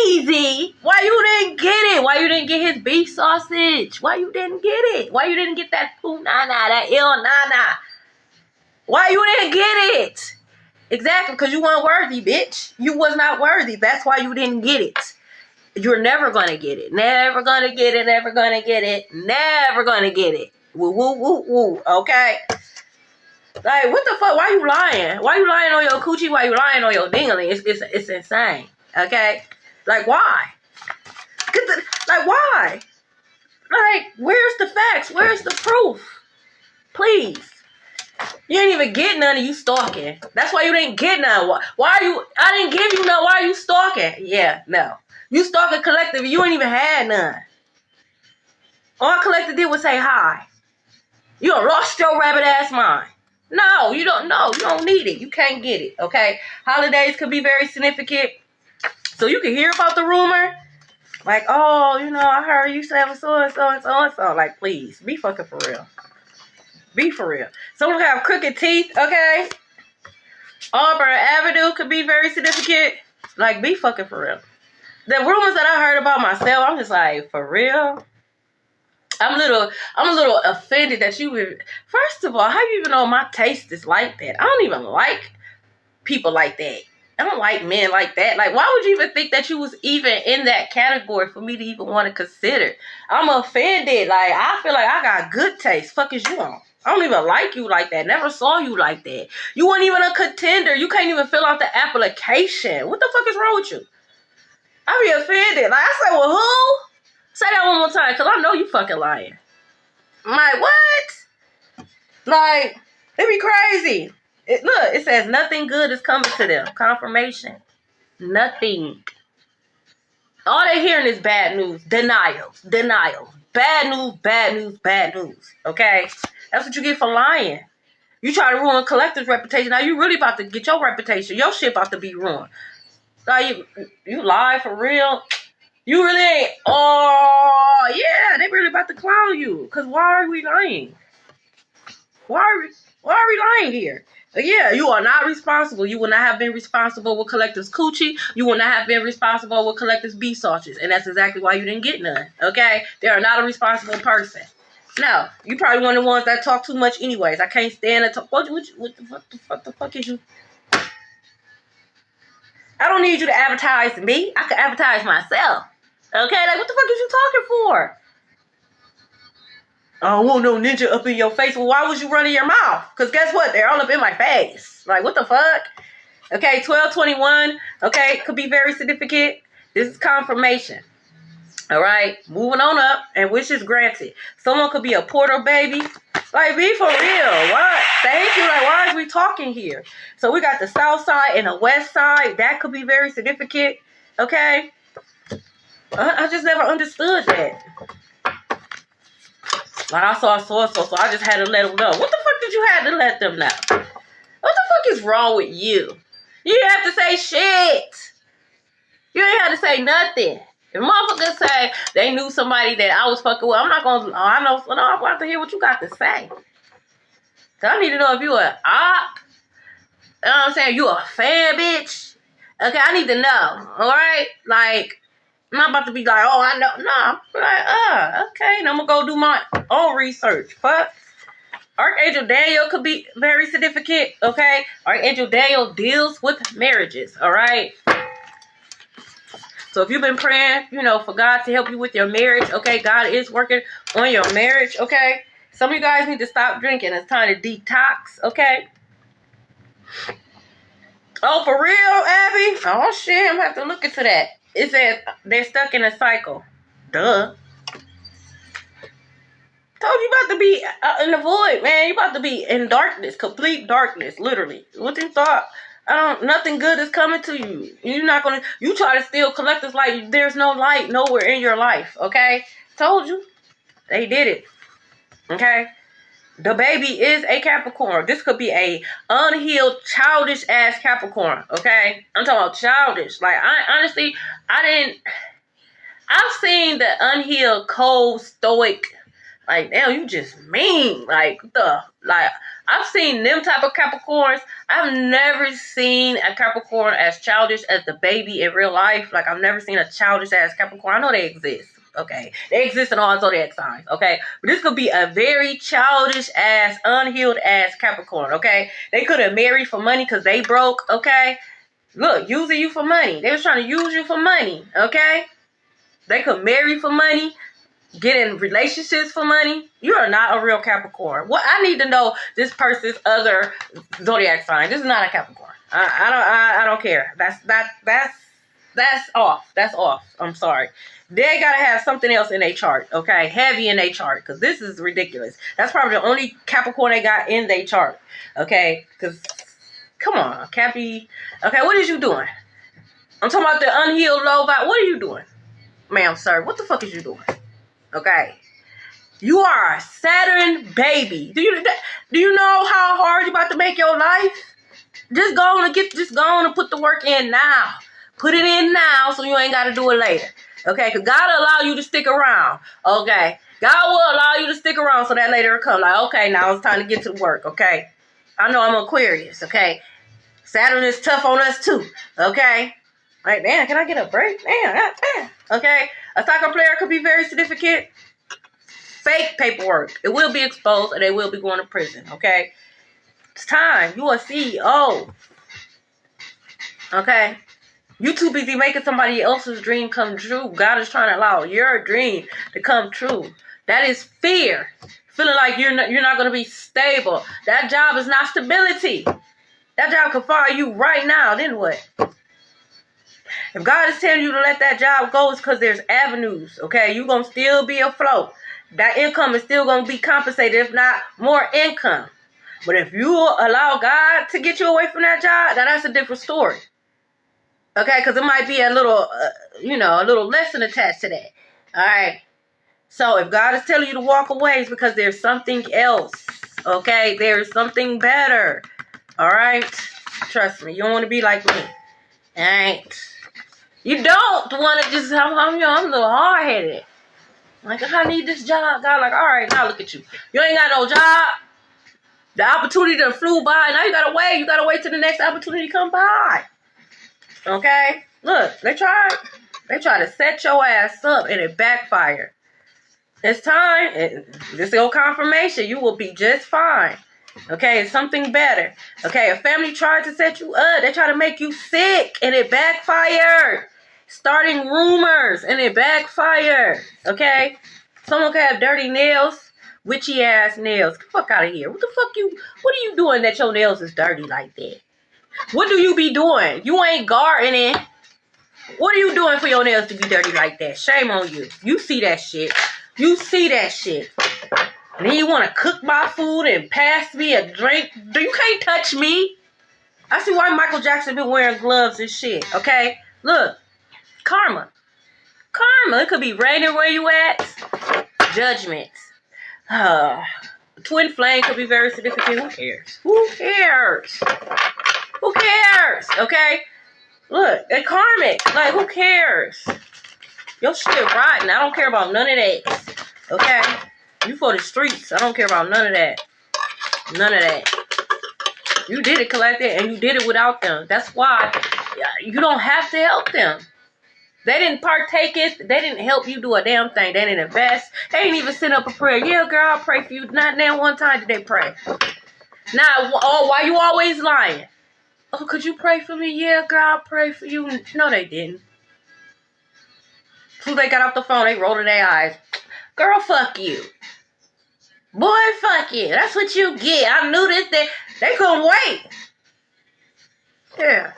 easy, why you didn't get it? Why you didn't get his beef sausage? Why you didn't get it? Why you didn't get that punana, that il nana? Why you didn't get it? Exactly, because you weren't worthy, bitch. You was not worthy. That's why you didn't get it. You're never going to get it. Never going to get it. Never going to get it. Never going to get it. Woo, woo, woo, woo. Okay? Like, what the fuck? Why you lying? Why you lying on your coochie? Why you lying on your dingling? It's insane. Okay? Like, why? Like, why? Like, where's the facts? Where's the proof? Please. You ain't even get none of you stalking. That's why you didn't get none. Why are you? I didn't give you none. Why are you stalking? Yeah, no. You stalking collective. You ain't even had none. All collective did was say hi. You done lost your rabbit ass mind. No, you don't know. You don't need it. You can't get it, okay? Holidays could be very significant. So you can hear about the rumor. Like, oh, you know, I heard you say so and so and so and so. Like, please, be fucking for real. Be for real. Someone have crooked teeth, okay? Auburn Avenue could be very significant. Like, be fucking for real. The rumors that I heard about myself, I'm just like, for real? I'm a little offended that you would. First of all, how you even know my taste is like that? I don't even like people like that. I don't like men like that. Like, why would you even think that you was even in that category for me to even want to consider? I'm offended. Like, I feel like I got good taste. Fuck is you on? I don't even like you like that. Never saw you like that. You weren't even a contender. You can't even fill out the application. What the fuck is wrong with you? I be offended. Like, I said, well, who? Say that one more time, because I know you fucking lying. I'm like, what? Like, it be crazy. Look, it says nothing good is coming to them. Confirmation. Nothing. All they're hearing is bad news. Denials. Bad news, bad news, bad news. Okay? That's what you get for lying. You try to ruin collective's reputation. Now you really about to get your reputation. Your shit about to be ruined. Like, you lie for real? You really ain't. Oh, yeah, they really about to clown you. Because why are we lying? Why are we lying here? Yeah, you are not responsible. You will not have been responsible with Collective's coochie. You will not have been responsible with Collective's beef sausages. And that's exactly why you didn't get none. Okay? They are not a responsible person. No, you probably one of the ones that talk too much anyways. I can't stand it. What the fuck is you? I don't need you to advertise me. I can advertise myself. Okay, like, what the fuck is you talking for? I don't want no ninja up in your face. Well, why was you running your mouth? Because guess what? They're all up in my face. Like, what the fuck? Okay, 12/21. Okay, could be very significant. This is confirmation. All right, moving on up, and wishes granted. Someone could be a Porter baby. Like, be for real. What? Thank you. Like, why is we talking here? So we got the south side and the west side. That could be very significant. Okay? I just never understood that. Like, I saw so I just had to let them know. What the fuck did you have to let them know? What the fuck is wrong with you? You didn't have to say shit. You didn't have to say nothing. If motherfuckers say they knew somebody that I was fucking with, I'm not gonna. I'm going to hear what you got to say. Cause I need to know if you a op. You know what I'm saying? You a fan, bitch. Okay, I need to know. All right, like. I'm not about to be like, oh, I know. No, I'm like, okay. And I'm going to go do my own research. Fuck. Archangel Daniel could be very significant, okay? Archangel Daniel deals with marriages, all right? So if you've been praying, you know, for God to help you with your marriage, okay? God is working on your marriage, okay? Some of you guys need to stop drinking. It's time to detox, okay? Oh, for real, Abby? Oh, shit. I'm going to have to look into that. It says they're stuck in a cycle. Duh. Told you about to be in the void, man. You about to be in darkness, complete darkness, literally. What you thought? Nothing good is coming to you. You're not gonna. You try to steal collectors like there's no light nowhere in your life. Okay, told you. They did it. Okay. The baby is a Capricorn. This could be a unhealed, childish ass Capricorn. Okay, I'm talking about childish. Like I've seen the unhealed, cold, stoic. Like, damn, you just mean. Like I've seen them type of Capricorns. I've never seen a Capricorn as childish as the baby in real life. Like, I've never seen a childish ass Capricorn. I know they exist. Okay, they exist in all zodiac signs. Okay, but this could be a very childish ass, unhealed ass Capricorn. Okay, they could have married for money because they broke. Okay, look, using you for money. They was trying to use you for money. Okay, they could marry for money. Get in relationships for money. You are not a real Capricorn. What I need to know this person's other zodiac sign. This is not a Capricorn. I don't care. That's off. That's off. I'm sorry. They gotta have something else in their chart. Okay, heavy in their chart because this is ridiculous. That's probably the only Capricorn they got in their chart. Okay, because come on, Cappy. Okay, what is you doing? I'm talking about the unhealed low vibe. What are you doing, ma'am, sir? What the fuck is you doing? Okay, you are a Saturn baby. Do you know how hard you about to make your life? Just go on and put the work in now. Put it in now so you ain't got to do it later. Okay, because God will allow you to stick around. Okay, God will allow you to stick around so that later will come. Like, okay, now it's time to get to work. Okay, I know I'm Aquarius. Okay, Saturn is tough on us too. Okay, like, damn, can I get a break? Damn. Okay. A soccer player could be very significant. Fake paperwork. It will be exposed and they will be going to prison. Okay. It's time. You are CEO. Okay. You too busy making somebody else's dream come true. God is trying to allow your dream to come true. That is fear. Feeling like you're not going to be stable. That job is not stability. That job could fire you right now. Then what? If God is telling you to let that job go, it's because there's avenues, okay? You're going to still be afloat. That income is still going to be compensated, if not more income. But if you allow God to get you away from that job, then that's a different story. Okay? Because it might be a little, a little lesson attached to that. All right? So if God is telling you to walk away, it's because there's something else, okay? There's something better, all right? Trust me. You don't want to be like me, all right? You don't want to just, I'm a little hard-headed. Like, I need this job. God, like, all right, now look at you. You ain't got no job. The opportunity done flew by. Now you got to wait. You got to wait till the next opportunity come by. Okay? Look, they tried to set your ass up and it backfired. It's time. This is your confirmation. You will be just fine. Okay, it's something better. Okay, a family tried to set you up. They tried to make you sick and it backfired. Starting rumors and it backfired. Okay? Someone could have dirty nails, witchy ass nails. Get the fuck out of here. What are you doing that your nails is dirty like that? What do you be doing? You ain't gardening. What are you doing for your nails to be dirty like that? Shame on you. You see that shit. You see that shit. And then you want to cook my food and pass me a drink. You can't touch me. I see why Michael Jackson been wearing gloves and shit. Okay? Look. Karma. It could be raining where you at. Judgment. Twin flame could be very significant. Who cares? Okay? Look, they're karmic. Like, who cares? Your shit rotten. I don't care about none of that. Okay? You for the streets. I don't care about none of that. None of that. You did it collected and you did it without them. That's why you don't have to help them. They didn't partake it. They didn't help you do a damn thing. They didn't invest. They didn't even send up a prayer. Yeah, girl, I'll pray for you. Not now one time did they pray. Now, why you always lying? Oh, could you pray for me? Yeah, girl, I'll pray for you. No, they didn't. So they got off the phone. They rolled their eyes. Girl, fuck you. Boy, fuck you. That's what you get. I knew this. They couldn't wait. Yeah.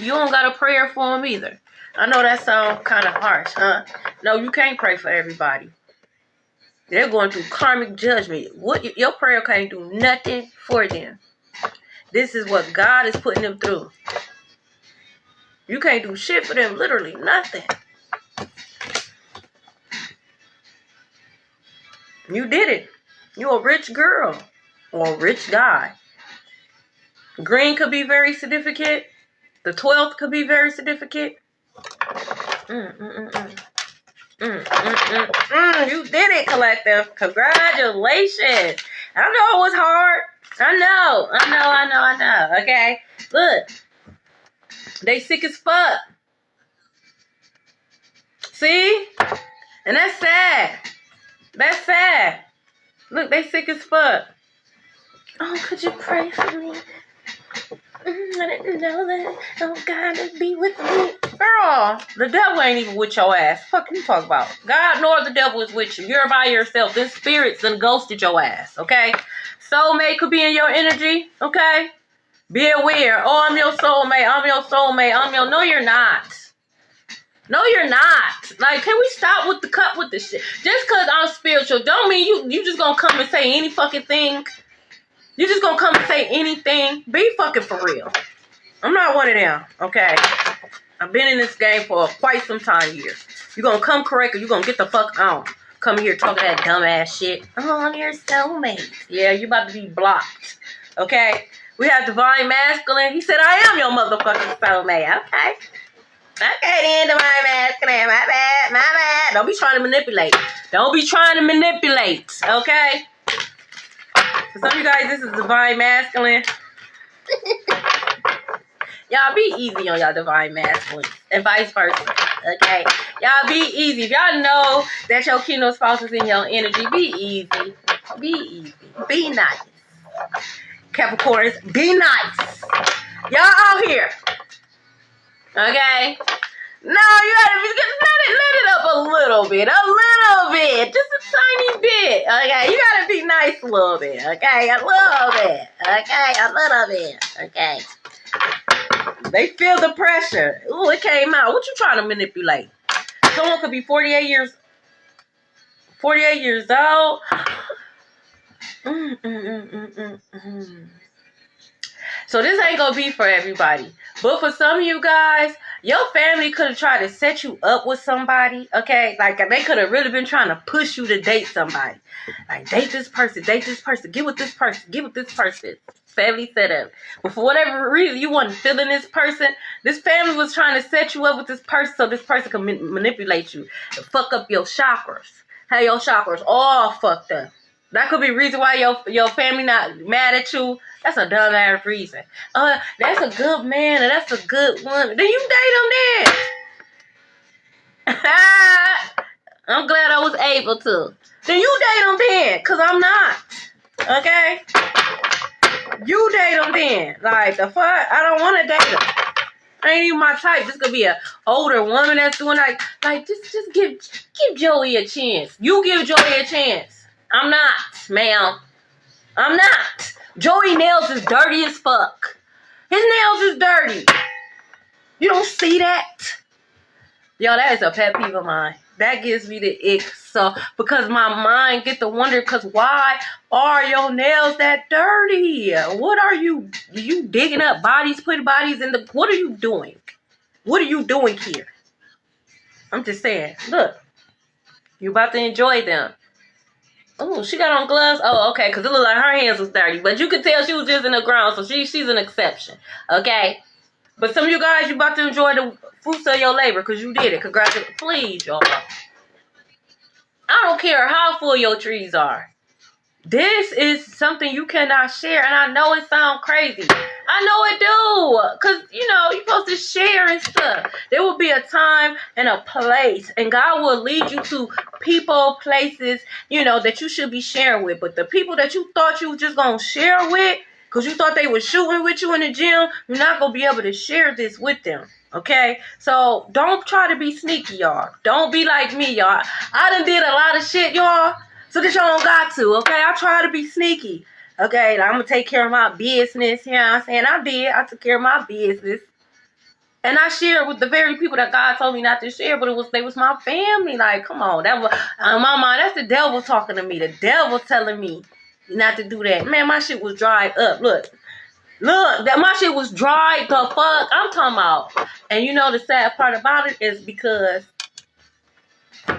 You don't got a prayer for them either. I know that sounds kind of harsh, huh? No, you can't pray for everybody. They're going through karmic judgment. Your prayer can't do nothing for them. This is what God is putting them through. You can't do shit for them, literally nothing. You did it. You're a rich girl or a rich guy. Green could be very significant. The 12th could be very significant. You did it, collective. Congratulations. I know it was hard. I know. Okay? Look. They sick as fuck. See? And that's sad. That's sad. Look, they sick as fuck. Oh, could you pray for me? I didn't know that. Oh, God, be with me. Girl, the devil ain't even with your ass. Fuck you talk about. God nor the devil is with you. You're by yourself. This spirit's done ghosted your ass, okay? Soulmate could be in your energy, okay? Be aware. Oh, I'm your soulmate. I'm your soulmate. No, you're not. No, you're not. Like, can we stop with the cut with the shit? Just because I'm spiritual don't mean you just gonna come and say any fucking thing. You just gonna come and say anything. Be fucking for real. I'm not one of them, okay? I've been in this game for quite some time here. You gonna come correct or you gonna get the fuck on. Come here talking that dumbass shit. Oh, I'm your soulmate. Yeah, you about to be blocked, okay? We have Divine Masculine. He said, I am your motherfucking soulmate. Okay. Okay then, Divine Masculine. My bad. Don't be trying to manipulate. Okay? For some of you guys, this is Divine Masculine. Y'all be easy on y'all Divine Masculine. And vice versa. Okay? Y'all be easy. If y'all know that your kingdom spouse is in your energy, be easy. Be easy. Be nice. Capricorns, be nice. Y'all out here. Okay? No, you gotta let it up a little bit. Just a tiny bit. Okay? You gotta be nice a little bit. Okay? A little bit. Okay? They feel the pressure. Ooh, it came out. What you trying to manipulate? Someone could be 48 years old. So this ain't gonna be for everybody. But for some of you guys, your family could have tried to set you up with somebody, okay? Like, they could have really been trying to push you to date somebody. Like, date this person, get with this person. Family setup. But for whatever reason, you wasn't feeling this person. This family was trying to set you up with this person so this person could manipulate you and fuck up your chakras. Have your chakras all fucked up. That could be reason why your family not mad at you. That's a dumb ass reason. That's a good man and that's a good woman. Then you date them then. I'm glad I was able to. Then you date them then, cause I'm not. Okay? You date them then. Like, the fuck? I don't want to date them. Ain't even my type. This could be an older woman that's doing like just give Joey a chance. You give Joey a chance. I'm not, ma'am. I'm not. Joey nails is dirty as fuck. His nails is dirty. You don't see that? Yo, that is a pet peeve of mine. That gives me the ick. So, because my mind get to wonder, because why are your nails that dirty? What are you digging up bodies, putting bodies in the, what are you doing? What are you doing here? I'm just saying, look, you about to enjoy them. Oh, she got on gloves? Oh, okay, because it looked like her hands was dirty. But you could tell she was just in the ground, so she's an exception. Okay? But some of you guys, you about to enjoy the fruits of your labor because you did it. Congratulations. Please, y'all. I don't care how full your trees are. This is something you cannot share. And I know it sounds crazy. I know it do. Because, you're supposed to share and stuff. There will be a time and a place. And God will lead you to people, places, that you should be sharing with. But the people that you thought you were just going to share with, because you thought they were shooting with you in the gym, you're not going to be able to share this with them. Okay? So, don't try to be sneaky, y'all. Don't be like me, y'all. I done did a lot of shit, y'all. So that y'all don't got to, okay? I try to be sneaky. Okay? Like, I'm going to take care of my business. You know what I'm saying? I took care of my business. And I shared with the very people that God told me not to share, but they was my family. Like, come on, that was my mind. That's the devil talking to me. The devil telling me not to do that. Man, my shit was dried up. Look, that my shit was dried the fuck. I'm talking about. And you know the sad part about it is because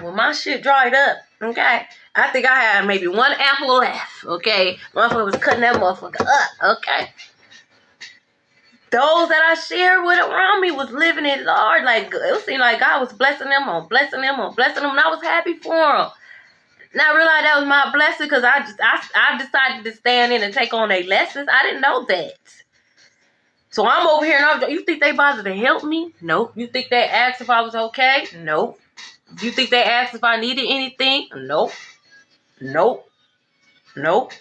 when my shit dried up, okay, I think I had maybe one apple left. Okay, motherfucker was cutting that motherfucker up. Okay. Those that I shared with around me was living it large. Like, it seemed like God was blessing them on blessing them on blessing them. And I was happy for them. And I realized that was my blessing because I decided to stand in and take on their lessons. I didn't know that. So I'm over here and you think they bothered to help me? Nope. You think they asked if I was okay? Nope. You think they asked if I needed anything? Nope. Nope. Nope.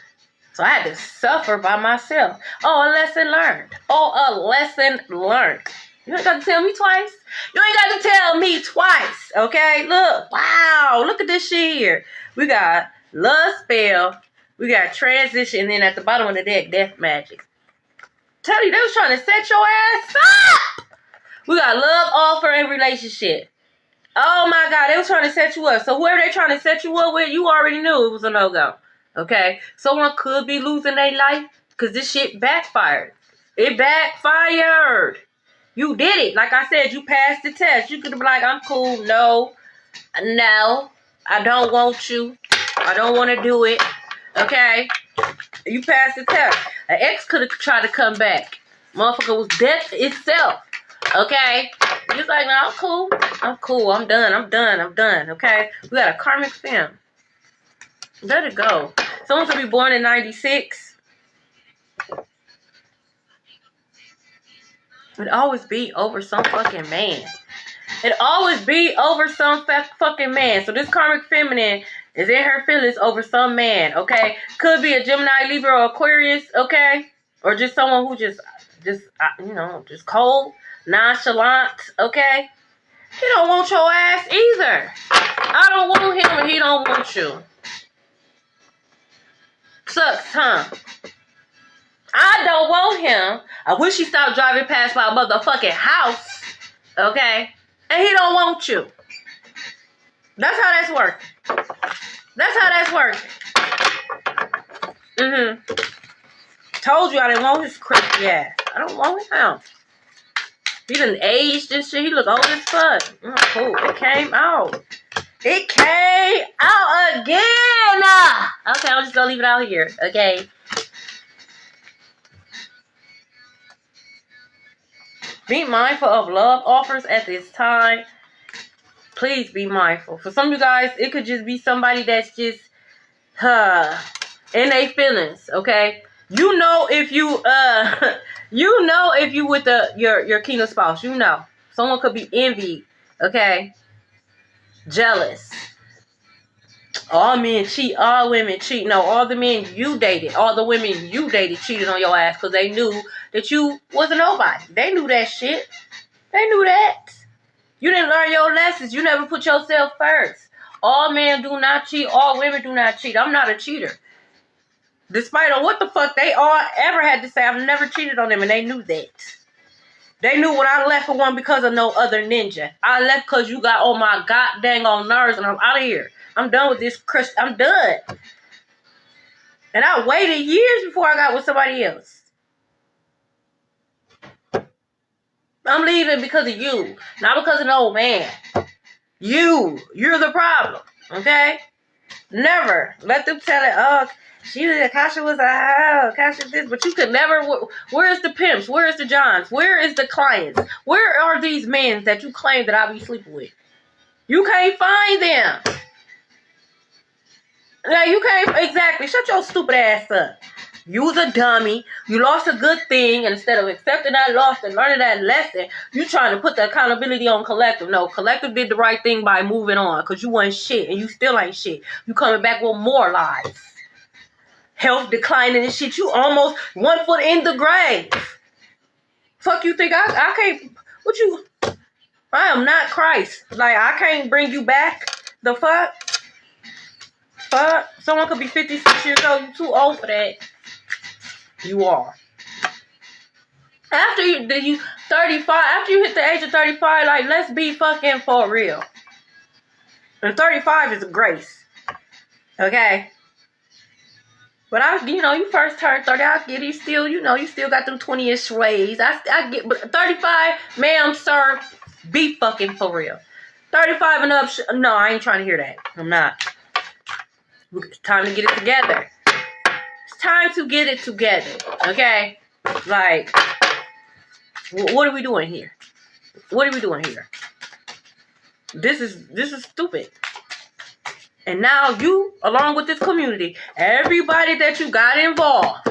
So I had to suffer by myself. Oh, a lesson learned. Oh, a lesson learned. You ain't got to tell me twice. You ain't got to tell me twice. Okay? Look. Wow. Look at this shit here. We got love spell. We got transition. And then at the bottom of the deck, death magic. Tell you, they was trying to set your ass up. We got love offer and relationship. Oh my God. They was trying to set you up. So whoever they trying to set you up with, you already knew it was a no-go. Okay, someone could be losing their life because this shit backfired. It backfired. You did it. Like I said, you passed the test. You could be like, I'm cool. No, I don't want you. I don't want to do it. Okay, you passed the test. An ex could have tried to come back. Motherfucker was death itself. Okay, he's like, no, I'm cool. I'm cool. I'm done. Okay, we got a karmic femme. Let it go. Someone could be born in 96. It always be over some fucking man. It always be over some fucking man. So this karmic feminine is in her feelings over some man, okay? Could be a Gemini, Libra, or Aquarius, okay? Or just someone who just cold, nonchalant, okay? He don't want your ass either. I don't want him and he don't want you. Sucks, huh? I don't want him. I wish he stopped driving past my motherfucking house. Okay? And he don't want you. That's how that's working. That's how that's working. Told you I didn't want his crispy ass. I don't want him. He done aged and shit. He look old as fuck. Cool. It came out. It came out again. Okay, I'm just gonna leave it out here. Okay. Be mindful of love offers at this time. Please be mindful. For some of you guys, it could just be somebody that's just in their feelings. Okay. You know if you with your kingdom spouse. You know. Someone could be envied. Okay. Jealous. All men cheat, all women cheat. No, all the men you dated, all the women you dated cheated on your ass because they knew that you was a nobody. They knew that shit. They knew that. You didn't learn your lessons. You never put yourself first. All men do not cheat. All women do not cheat. I'm not a cheater. Despite on what the fuck they all ever had to say, I've never cheated on them, and they knew that. They knew when I left for one because of no other ninja. I left because you got on my god dang on nerves, and I'm out of here. I'm done with this Chris. I'm done. And I waited years before I got with somebody else. I'm leaving because of you. Not because of no old man. You're the problem. Okay? Never. Let them tell it, Kasha was Kasha this, but you could never. Where's the pimps? Where's the Johns? Where is the clients? Where are these men that you claim that I be sleeping with? You can't find them. No, you can't. Exactly. Shut your stupid ass up. You was a dummy. You lost a good thing, and instead of accepting that loss and learning that lesson, you trying to put the accountability on Collective. No, Collective did the right thing by moving on, because you wasn't shit, and you still ain't shit. You coming back with more lies. Health declining and shit. You almost 1 foot in the grave. Fuck you think I can't. What you? I am not Christ. Like, I can't bring you back. The fuck? Fuck. Someone could be 56 years old. You too old for that. You are. After you 35, after you hit the age of 35, like, let's be fucking for real. And 35 is a grace. Okay? But you first turn 30, I get you still, you still got them 20-ish ways. I get, but 35, ma'am, sir, be fucking for real. 35 and up, no, I ain't trying to hear that. I'm not. It's time to get it together. It's time to get it together. Okay? Like, what are we doing here? What are we doing here? This is stupid. And now you, along with this community, everybody that you got involved,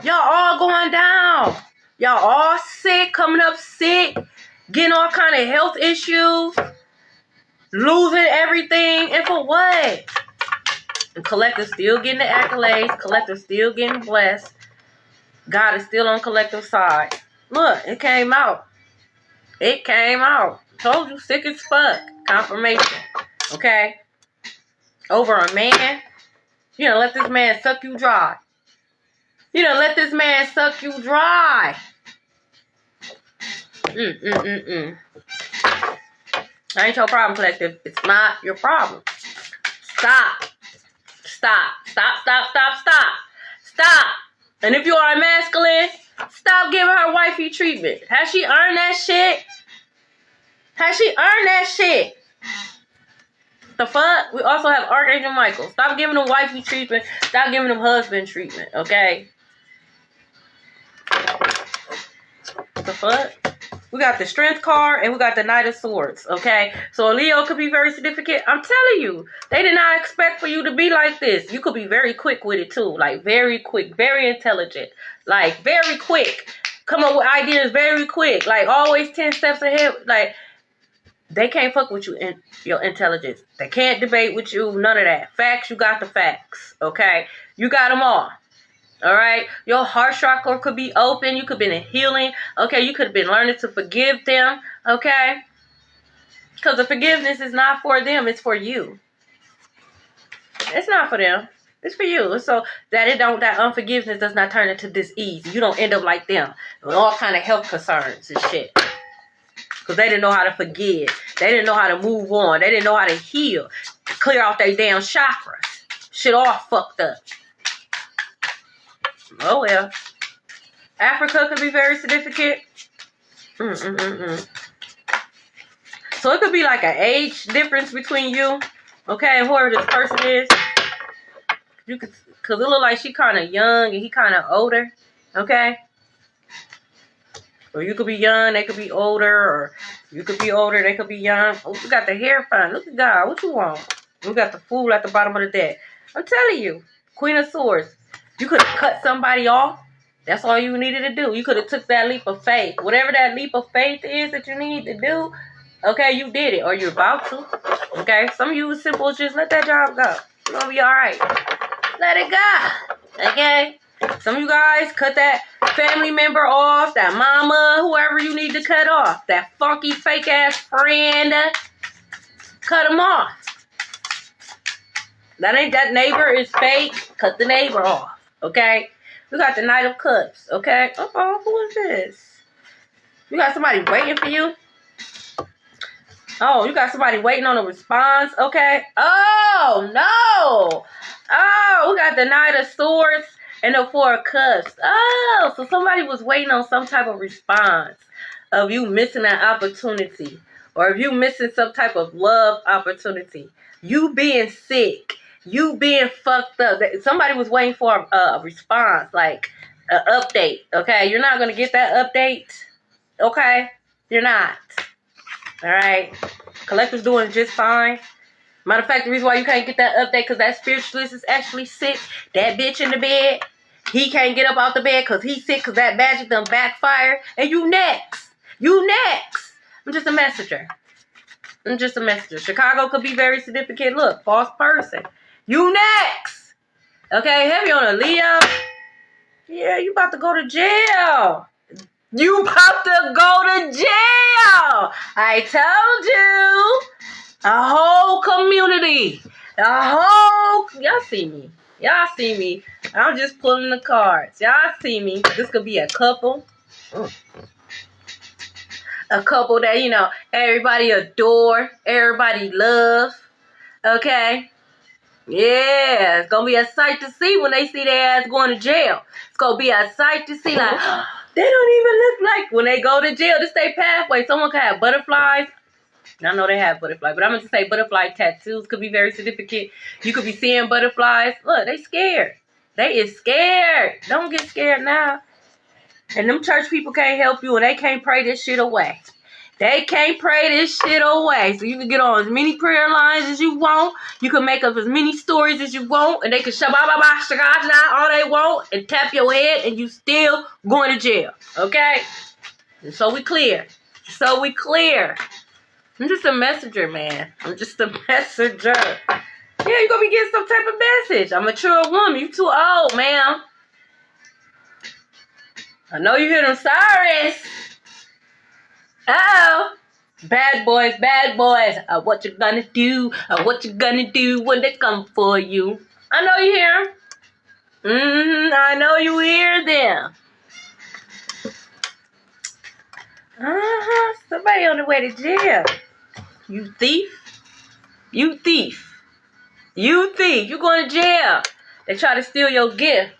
y'all all going down. Y'all all sick, coming up sick, getting all kind of health issues, losing everything, and for what? And Collective still getting the accolades. Collective still getting blessed. God is still on Collective side. Look, it came out. It came out. Told you, sick as fuck. Confirmation. Okay? Over a man. You know, let this man suck you dry. You know, let this man suck you dry. That ain't your problem, Collective. It's not your problem. Stop. Stop. Stop, stop, stop, stop. Stop. And if you are masculine, stop giving her wifey treatment. Has she earned that shit? Has she earned that shit? The fuck? We also have Archangel Michael. Stop giving them wifey treatment. Stop giving them husband treatment, okay? The fuck? We got the Strength card and we got the Knight of Swords, okay? So Leo could be very significant. I'm telling you, they did not expect for you to be like this. You could be very quick with it too. Like, very quick, very intelligent. Like, very quick. Come up with ideas very quick. Like, always 10 steps ahead. Like, they can't fuck with you in your intelligence. They can't debate with you. None of that. Facts, you got the facts, okay? You got them all. All right, your heart chakra could be open. You could be in healing. Okay, you could have been learning to forgive them. Okay, because the forgiveness is not for them; it's for you. It's not for them; it's for you. So that unforgiveness does not turn into dis-ease. You don't end up like them with all kind of health concerns and shit. Because they didn't know how to forgive. They didn't know how to move on. They didn't know how to heal, clear out their damn chakras. Shit all fucked up. Oh well. Africa could be very significant. So it could be like an age difference between you, okay, and whoever this person is. You could, cause it look like she kind of young and he kind of older, okay. Or you could be young, they could be older, or you could be older, they could be young. Oh, you got the hair fine. Look at God. What you want? We got the Fool at the bottom of the deck. I'm telling you, Queen of Swords. You could have cut somebody off. That's all you needed to do. You could have took that leap of faith. Whatever that leap of faith is that you need to do, okay, you did it. Or you're about to. Okay? Some of you is simple as just let that job go. You're going to be all right. Let it go. Okay? Some of you guys cut that family member off, that mama, whoever you need to cut off. That funky, fake-ass friend. Cut them off. That neighbor is fake. Cut the neighbor off. Okay? We got the Knight of Cups. Okay? Uh-oh, who is this? You got somebody waiting for you? Oh, you got somebody waiting on a response? Okay? Oh, no! Oh, we got the Knight of Swords and the Four of Cups. Oh, so somebody was waiting on some type of response of you missing an opportunity. Or if you missing some type of love opportunity. You being sick. You being fucked up. Somebody was waiting for a response, like an update, okay? You're not going to get that update, okay? You're not. All right? Collective's doing just fine. Matter of fact, the reason why you can't get that update because that spiritualist is actually sick. That bitch in the bed, he can't get up out the bed because he's sick because that magic done backfired. And you next. You next. I'm just a messenger. I'm just a messenger. Chicago could be very significant. Look, false person. You next. Okay, heavy on a Leo. Yeah, you about to go to jail. You about to go to jail. I told you. A whole community. Y'all see me. Y'all see me. I'm just pulling the cards. Y'all see me. This could be a couple. A couple that, you know, everybody adore, everybody love. Okay? Yeah, it's gonna be a sight to see when they see their ass going to jail. It's gonna be a sight to see, like, they don't even look like when they go to jail. This they pathway. Someone could have butterflies. I know they have butterflies, but I'm going to say butterfly tattoos could be very significant. You could be seeing butterflies. Look, they scared. They is scared. Don't get scared now. And them church people can't help you, and they can't pray this shit away. They can't pray this shit away. So you can get on as many prayer lines as you want. You can make up as many stories as you want, and they can all they want and tap your head, and you still going to jail. Okay? And so we clear. So we clear. I'm just a messenger, man. I'm just a messenger. Yeah, you're going to be getting some type of message. I'm a mature woman. You too old, ma'am. I know you hear them sirens. Uh-oh. Bad boys, bad boys. What you gonna do? What you gonna do when they come for you? I know you hear them. I know you hear them. Somebody on the way to jail. You thief. You thief. You thief. You going to jail. They try to steal your gift.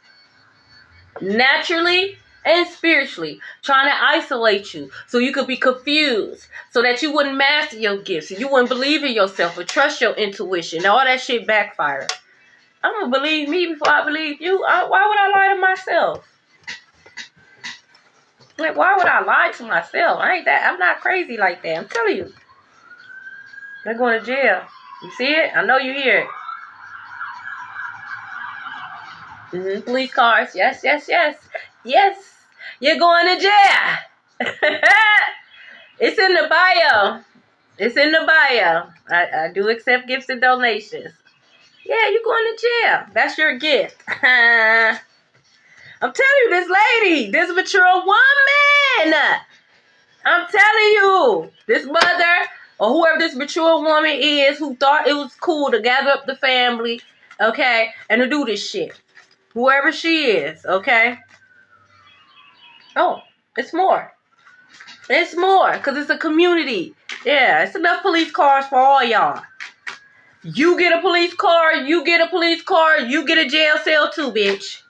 Naturally and spiritually. Trying to isolate you. So you could be confused. So that you wouldn't master your gifts. So you wouldn't believe in yourself or trust your intuition. Now all that shit backfired. I'm going to believe me before I believe you. Why would I lie to myself? Like, why would I lie to myself? I'm not crazy like that. I'm telling you. They're going to jail. You see it? I know you hear it. Police cars. Yes, yes, yes. Yes. You're going to jail. It's in the bio. It's in the bio. I do accept gifts and donations. Yeah, you're going to jail. That's your gift. I'm telling you, this lady, this mature woman. I'm telling you, this mother or whoever this mature woman is who thought it was cool to gather up the family, okay, and to do this shit. Whoever she is, okay? Oh, it's more. It's more, because it's a community. Yeah, it's enough police cars for all y'all. You get a police car, you get a police car, you get a jail cell too, bitch.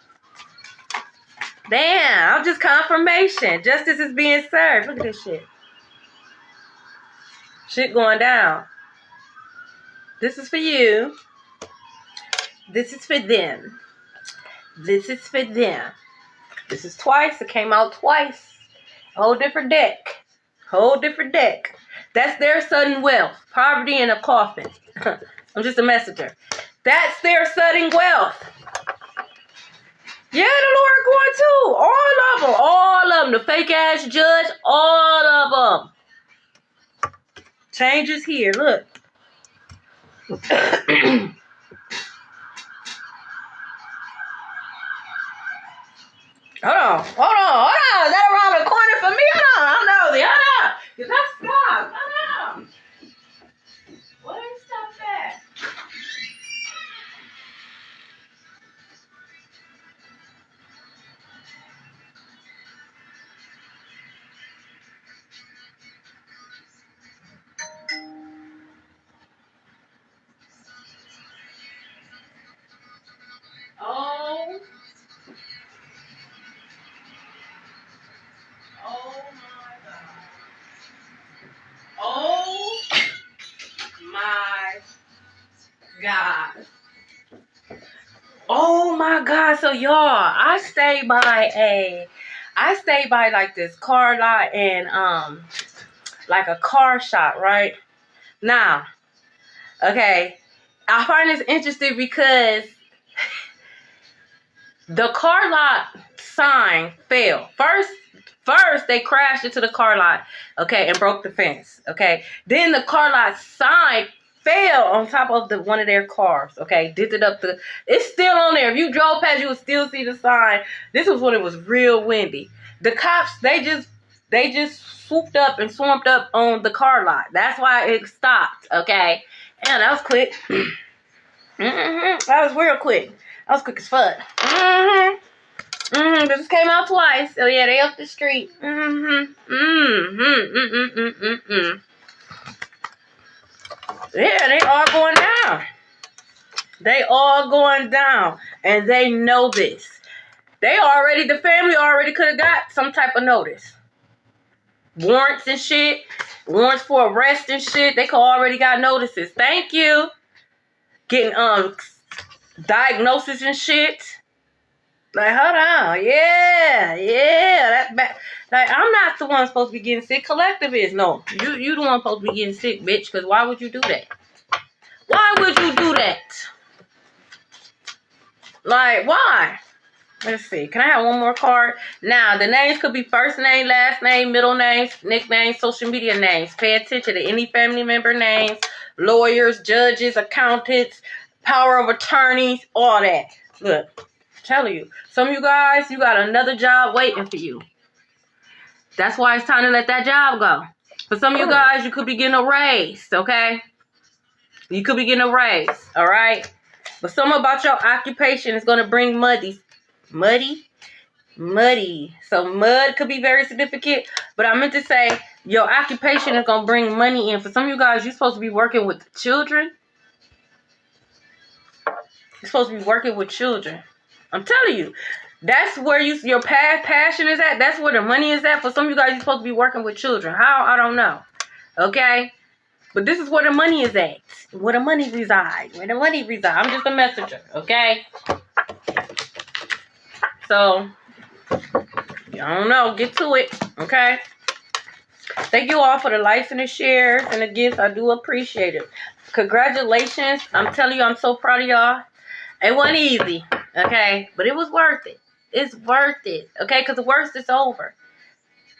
Damn, I'm just confirmation. Justice is being served. Look at this shit. Shit going down. This is for you. This is for them. This is for them. This is twice. It came out twice. Whole different deck. Whole different deck. That's their sudden wealth. Poverty in a coffin. I'm just a messenger. That's their sudden wealth. Yeah, the Lord going too. All of them. All of them. The fake ass judge. All of them. Changes here. Look. Hold on. Is that around the corner for me? Hold on. Cause I stopped. Hold on. Where you stop at? Oh my God. So y'all, I stay by like this car lot and like a car shop, right? Now, okay, I find this interesting because the car lot sign fell. First they crashed into the car lot, okay, and broke the fence, okay. Then the car lot sign fell on top of one of their cars, okay. Dented up it's still on there. If you drove past, you would still see the sign. This was when it was real windy. The cops, they just swooped up and swamped up on the car lot. That's why it stopped, okay. And that was quick. That was real quick. That was quick as fuck. This came out twice. Oh yeah, they up the street. Yeah, they all going down. They all going down. And they know this. The family already could have got some type of notice. Warrants and shit. Warrants for arrest and shit. They could already got notices. Thank you. Getting diagnosis and shit. Like, hold on. Yeah. That's bad. Like, I'm not the one supposed to be getting sick. Collective is. No. You the one supposed to be getting sick, bitch. Because why would you do that? Why would you do that? Like, why? Let's see. Can I have one more card? Now, the names could be first name, last name, middle names, nicknames, social media names. Pay attention to any family member names, lawyers, judges, accountants, power of attorneys, all that. Look, I'm telling you. Some of you guys, you got another job waiting for you. That's why it's time to let that job go. For some of you guys, you could be getting a raise, okay? You could be getting a raise, all right? But something about your occupation is going to bring muddy. So mud could be very significant, but I meant to say your occupation is going to bring money in. For some of you guys, you're supposed to be working with children. You're supposed to be working with children. I'm telling you, that's where your passion is at. That's where the money is at. For some of you guys, you're supposed to be working with children. How? I don't know. Okay? But this is where the money is at. Where the money resides. I'm just a messenger. Okay? So, I don't know. Get to it. Okay? Thank you all for the likes and the shares and the gifts. I do appreciate it. Congratulations. I'm telling you, I'm so proud of y'all. It wasn't easy. Okay? But it was worth it. It's worth it. Okay? Because the worst is over.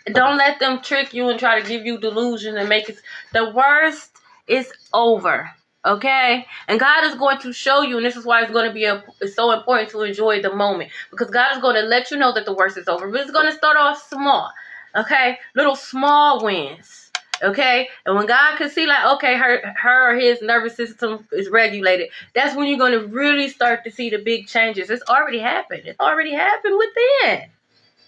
Don't let them trick you and try to give you delusions and make it. The worst is over. Okay? And God is going to show you, and this is why it's going to be it's so important to enjoy the moment. Because God is going to let you know that the worst is over. But it's going to start off small. Okay? Little small wins. Okay? And when God can see like, okay, her or his nervous system is regulated, that's when you're going to really start to see the big changes. It's already happened. It's already happened within.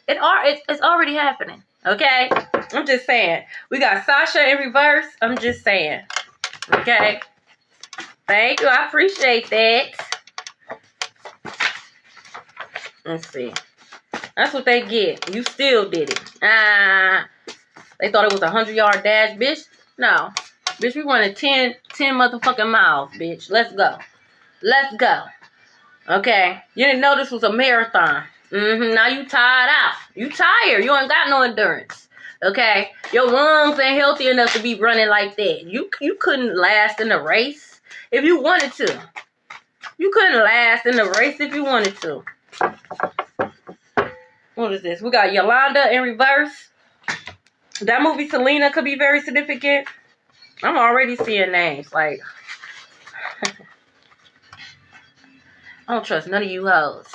It's already happening. Okay? I'm just saying. We got Sasha in reverse. I'm just saying. Okay? Thank you. I appreciate that. Let's see. That's what they get. You still did it. They thought it was a 100-yard dash, bitch. No. Bitch, we wanted 10 motherfucking miles, bitch. Let's go. Let's go. Okay? You didn't know this was a marathon. Now you tired out. You tired. You ain't got no endurance. Okay? Your lungs ain't healthy enough to be running like that. You couldn't last in the race if you wanted to. You couldn't last in the race if you wanted to. What is this? We got Yolanda in reverse. That movie Selena could be very significant. I'm already seeing names. Like, I don't trust none of you hoes.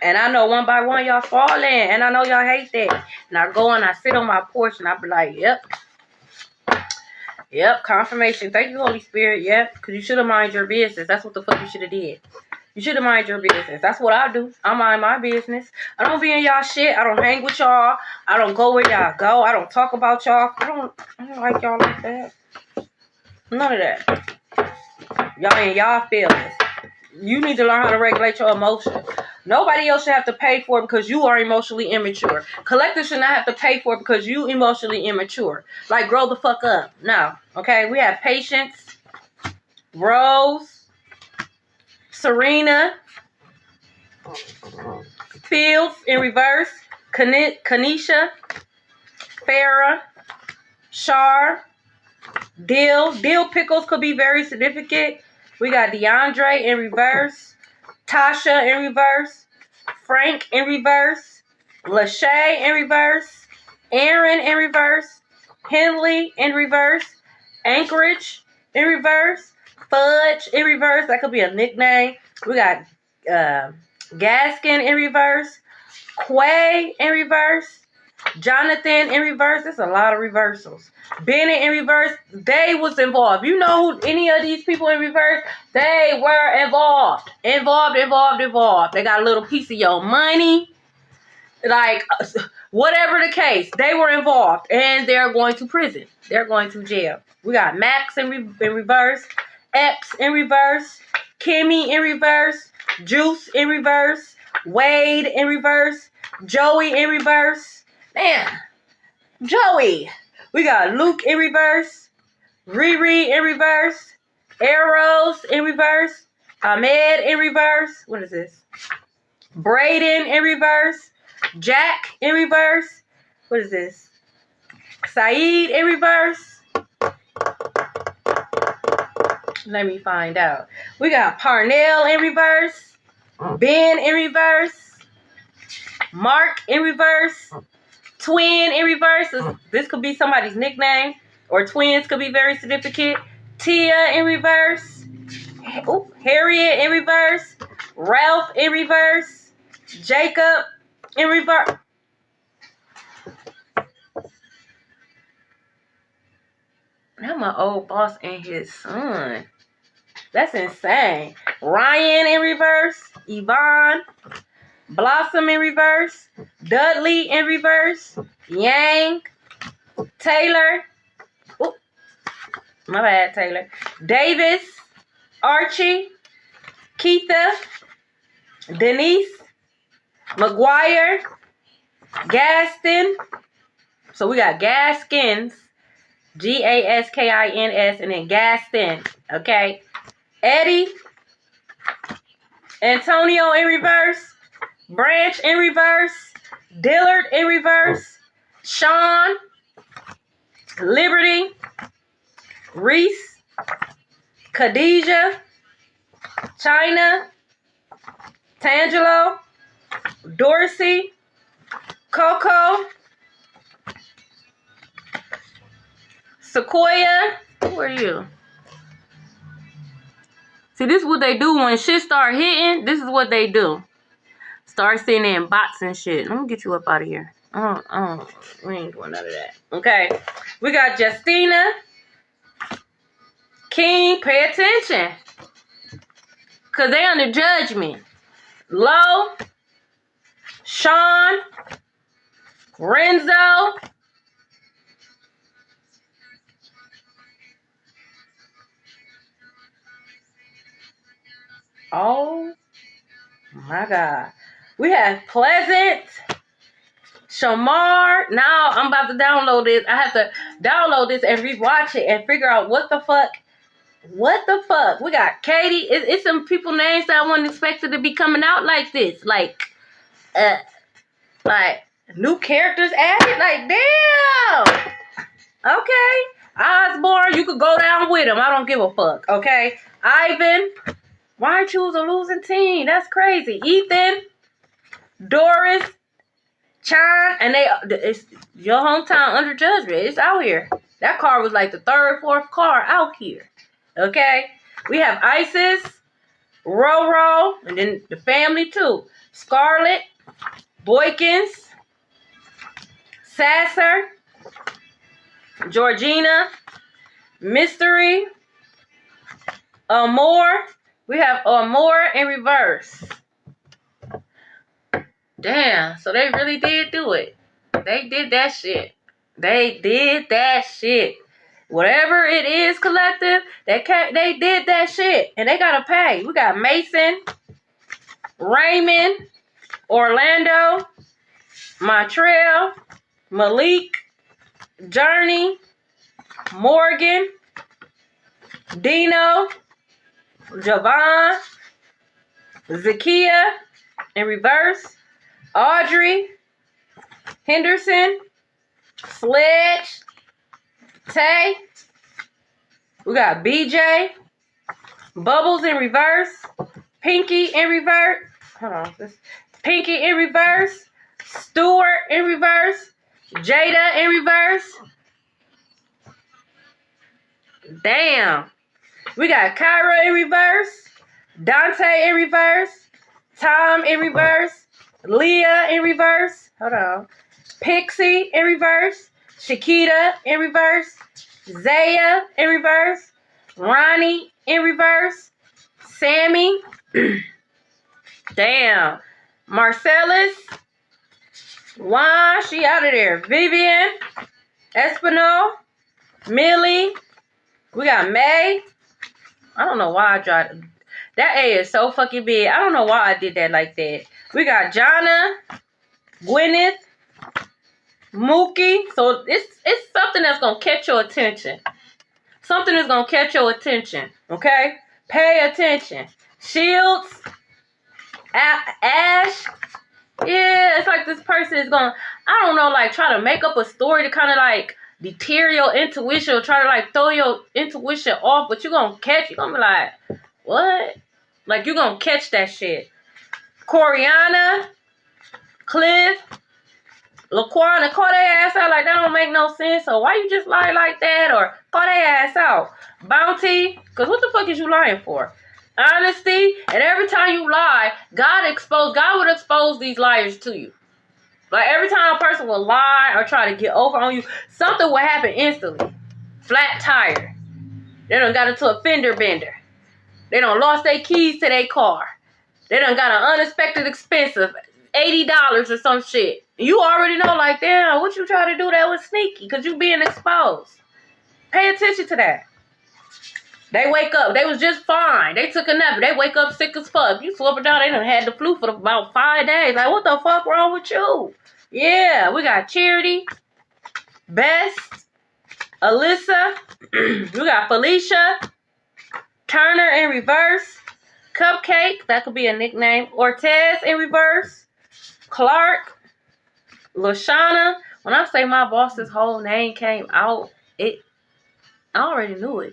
And I know one by one y'all falling. And I know y'all hate that. And I go and I sit on my porch and I be like, yep. Yep, confirmation. Thank you, Holy Spirit. Yep, because you should have minded your business. That's what the fuck you should have did. You should have minded your business. That's what I do. I mind my business. I don't be in y'all shit. I don't hang with y'all. I don't go where y'all go. I don't talk about y'all. I don't like y'all like that. None of that. Y'all in y'all feelings. You need to learn how to regulate your emotions. Nobody else should have to pay for it because you are emotionally immature. Collectors should not have to pay for it because you emotionally immature. Like, grow the fuck up. No. Okay? We have Patience, Rose, Serena, Fields in reverse, Kanisha, Farrah, Shar, Dill. Dill Pickles could be very significant. We got DeAndre in reverse, Tasha in reverse, Frank in reverse, Lachey in reverse, Aaron in reverse, Henley in reverse, Anchorage in reverse, Fudge in reverse. That could be a nickname. We got Gaskin in reverse, Quay in reverse, Jonathan in reverse. There's a lot of reversals. Bennett in reverse. They was involved. You know who any of these people in reverse? They were involved. Involved. They got a little piece of your money. Like, whatever the case, they were involved, and they're going to prison. They're going to jail. We got Max in reverse, Epps in reverse, Kimmy in reverse, Juice in reverse, Wade in reverse, Joey in reverse. Man, Joey. We got Luke in reverse, Riri in reverse, Arrows in reverse, Ahmed in reverse. What is this? Braden in reverse, Jack in reverse. What is this? Saeed in reverse. Let me find out. We got Parnell in reverse, Ben in reverse, Mark in reverse, Twin in reverse. This could be somebody's nickname, or twins could be very significant. Tia in reverse. Ooh, Harriet in reverse. Ralph in reverse. Jacob in reverse. That's my old boss and his son. That's insane. Ryan in reverse. Yvonne. Blossom in reverse. Dudley in reverse. Yang. Taylor. Ooh, my bad, Taylor. Davis. Archie. Keitha. Denise. McGuire. Gaston. So we got Gaskins. Gaskins, and then Gaston. Okay. Eddie. Antonio in reverse. Branch in reverse. Dillard in reverse. Sean. Liberty. Reese. Khadijah. China. Tangelo. Dorsey. Coco. Sequoia. Who are you? See, this is what they do when shit start hitting. This is what they do. Start sitting in bots and shit. Let me get you up out of here. We ain't doing none of that. Okay. We got Justina. King, pay attention. Because they under judgment. Low. Sean. Renzo. Oh my God. We have Pleasant. Shamar. Now I'm about to download this. I have to download this and rewatch it and figure out what the fuck. What the fuck? We got Katie. It's some people names that I wasn't expected to be coming out like this. Like new characters added. Like, damn. Okay. Osborne, you could go down with him. I don't give a fuck. Okay. Ivan. Why choose a losing team? That's crazy. Ethan. Doris. Chan. And it's your hometown under judgment. It's out here. That car was like the third, fourth car out here. Okay. We have Isis. Roro. And then the family too. Scarlett. Boykins. Sasser. Georgina. Mystery. Amore. We have Amore in reverse. Damn. So they really did do it. They did that shit. They did that shit. Whatever it is, collective, they did that shit. And they gotta pay. We got Mason. Raymond. Orlando. Montreal. Malik. Journey. Morgan. Dino. Javon. Zakia in reverse. Audrey. Henderson. Sledge. Tay. We got BJ. Bubbles in reverse. Pinky in reverse. Hold on. Pinky in reverse. Stewart in reverse. Jada in reverse. Damn. We got Kyra in reverse. Dante in reverse. Tom in reverse. Leah in reverse. Hold on. Pixie in reverse. Shakita in reverse. Zaya in reverse. Ronnie in reverse. Sammy. Damn. Marcellus. Juan, she out of there. Vivian, Espinal, Millie. We got May. I don't know why I tried. That A is so fucking big. I don't know why I did that like that. We got Jonna, Gwyneth, Mookie. So it's something that's gonna catch your attention. Something that's gonna catch your attention. Okay? Pay attention. Shields, Ash. Yeah, it's like this person is gonna, I don't know, like try to make up a story to kind of like deter your intuition or try to like throw your intuition off, but you're gonna catch, you're gonna be like, what? Like you're gonna catch that shit. Coriana, Cliff, Laquana, call their ass out like that don't make no sense. So why you just lie like that? Or call their ass out. Bounty, because what the fuck is you lying for? Honesty, and every time you lie, God would expose these liars to you. Like every time a person will lie or try to get over on you, something will happen instantly. Flat tire. They done got into a fender bender. They done lost their keys to their car. They done got an unexpected expense of $80 or some shit. You already know, like, damn, what you try to do that was sneaky because you being exposed. Pay attention to that. They wake up. They was just fine. They took a nap. They wake up sick as fuck. You swoop it down. They done had the flu for about 5 days. Like, what the fuck wrong with you? Yeah, we got Charity, Best, Alyssa. We got Felicia, Turner in reverse, Cupcake. That could be a nickname. Ortez in reverse, Clark, Lashana. When I say my boss's whole name came out, I already knew it.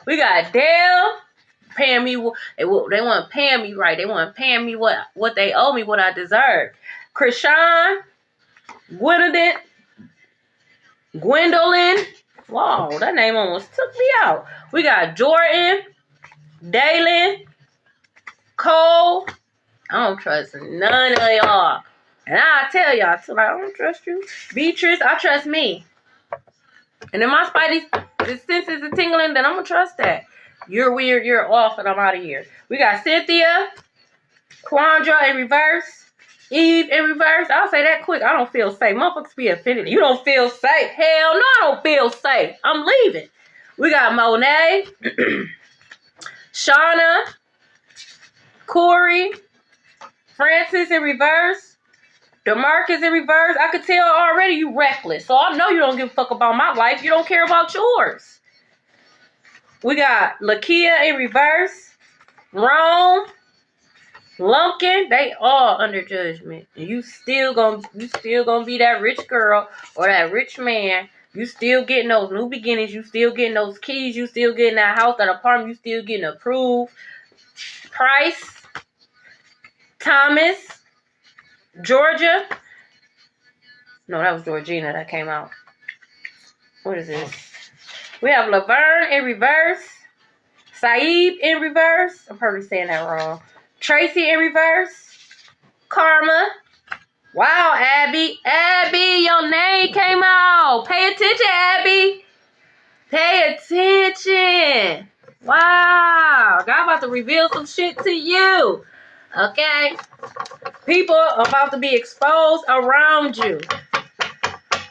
We got Dale paying me. They want to pay me right. They want to pay me what they owe me, what I deserve. Krishan, Gwendolyn. Whoa, that name almost took me out. We got Jordan, Dalen, Cole. I don't trust none of y'all. And I tell y'all, too, like, I don't trust you. Beatrice, I trust me. And if my spidey senses are tingling, then I'm going to trust that. You're weird, you're off, and I'm out of here. We got Cynthia, Quandra in reverse, Eve in reverse. I'll say that quick. I don't feel safe. Motherfuckers be offended. You don't feel safe. Hell no, I don't feel safe. I'm leaving. We got Monet, Shauna, Corey, Francis in reverse, DeMarcus in reverse. I could tell already you reckless. So I know you don't give a fuck about my life. You don't care about yours. We got Lakia in reverse, Rome, Lumpkin. They all under judgment. And you still gonna be that rich girl or that rich man. You still getting those new beginnings. You still getting those keys. You still getting that house, that apartment. You still getting approved. Price, Thomas, Georgia. No, that was Georgina that came out. What is this? We have Laverne in reverse. Saeed in reverse. I'm probably saying that wrong. Tracy in reverse. Karma. Wow, Abby. Abby, your name came out. Pay attention, Abby. Pay attention. Wow. God about to reveal some shit to you. Okay? People are about to be exposed around you.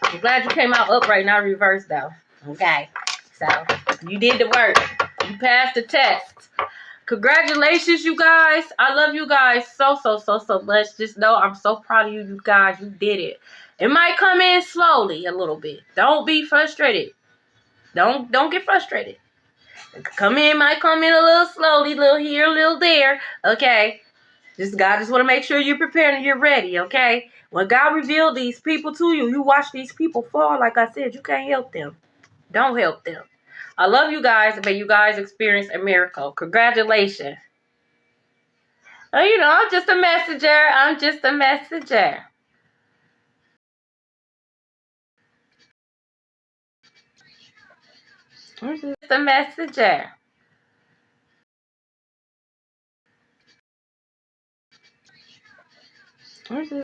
I'm glad you came out upright, not reversed, though. Okay? So, you did the work. You passed the test. Congratulations, you guys. I love you guys so much. Just know I'm so proud of you, you guys. You did it. It might come in slowly a little bit. Don't be frustrated. Don't get frustrated. Might come in a little slowly, little here, little there. Okay? God just want to make sure you're prepared and you're ready, okay? When God revealed these people to you, you watch these people fall. Like I said, you can't help them. Don't help them. I love you guys, but you guys experienced a miracle. Congratulations. I'm just a messenger. I'm just a messenger. I'm just a messenger. I'm just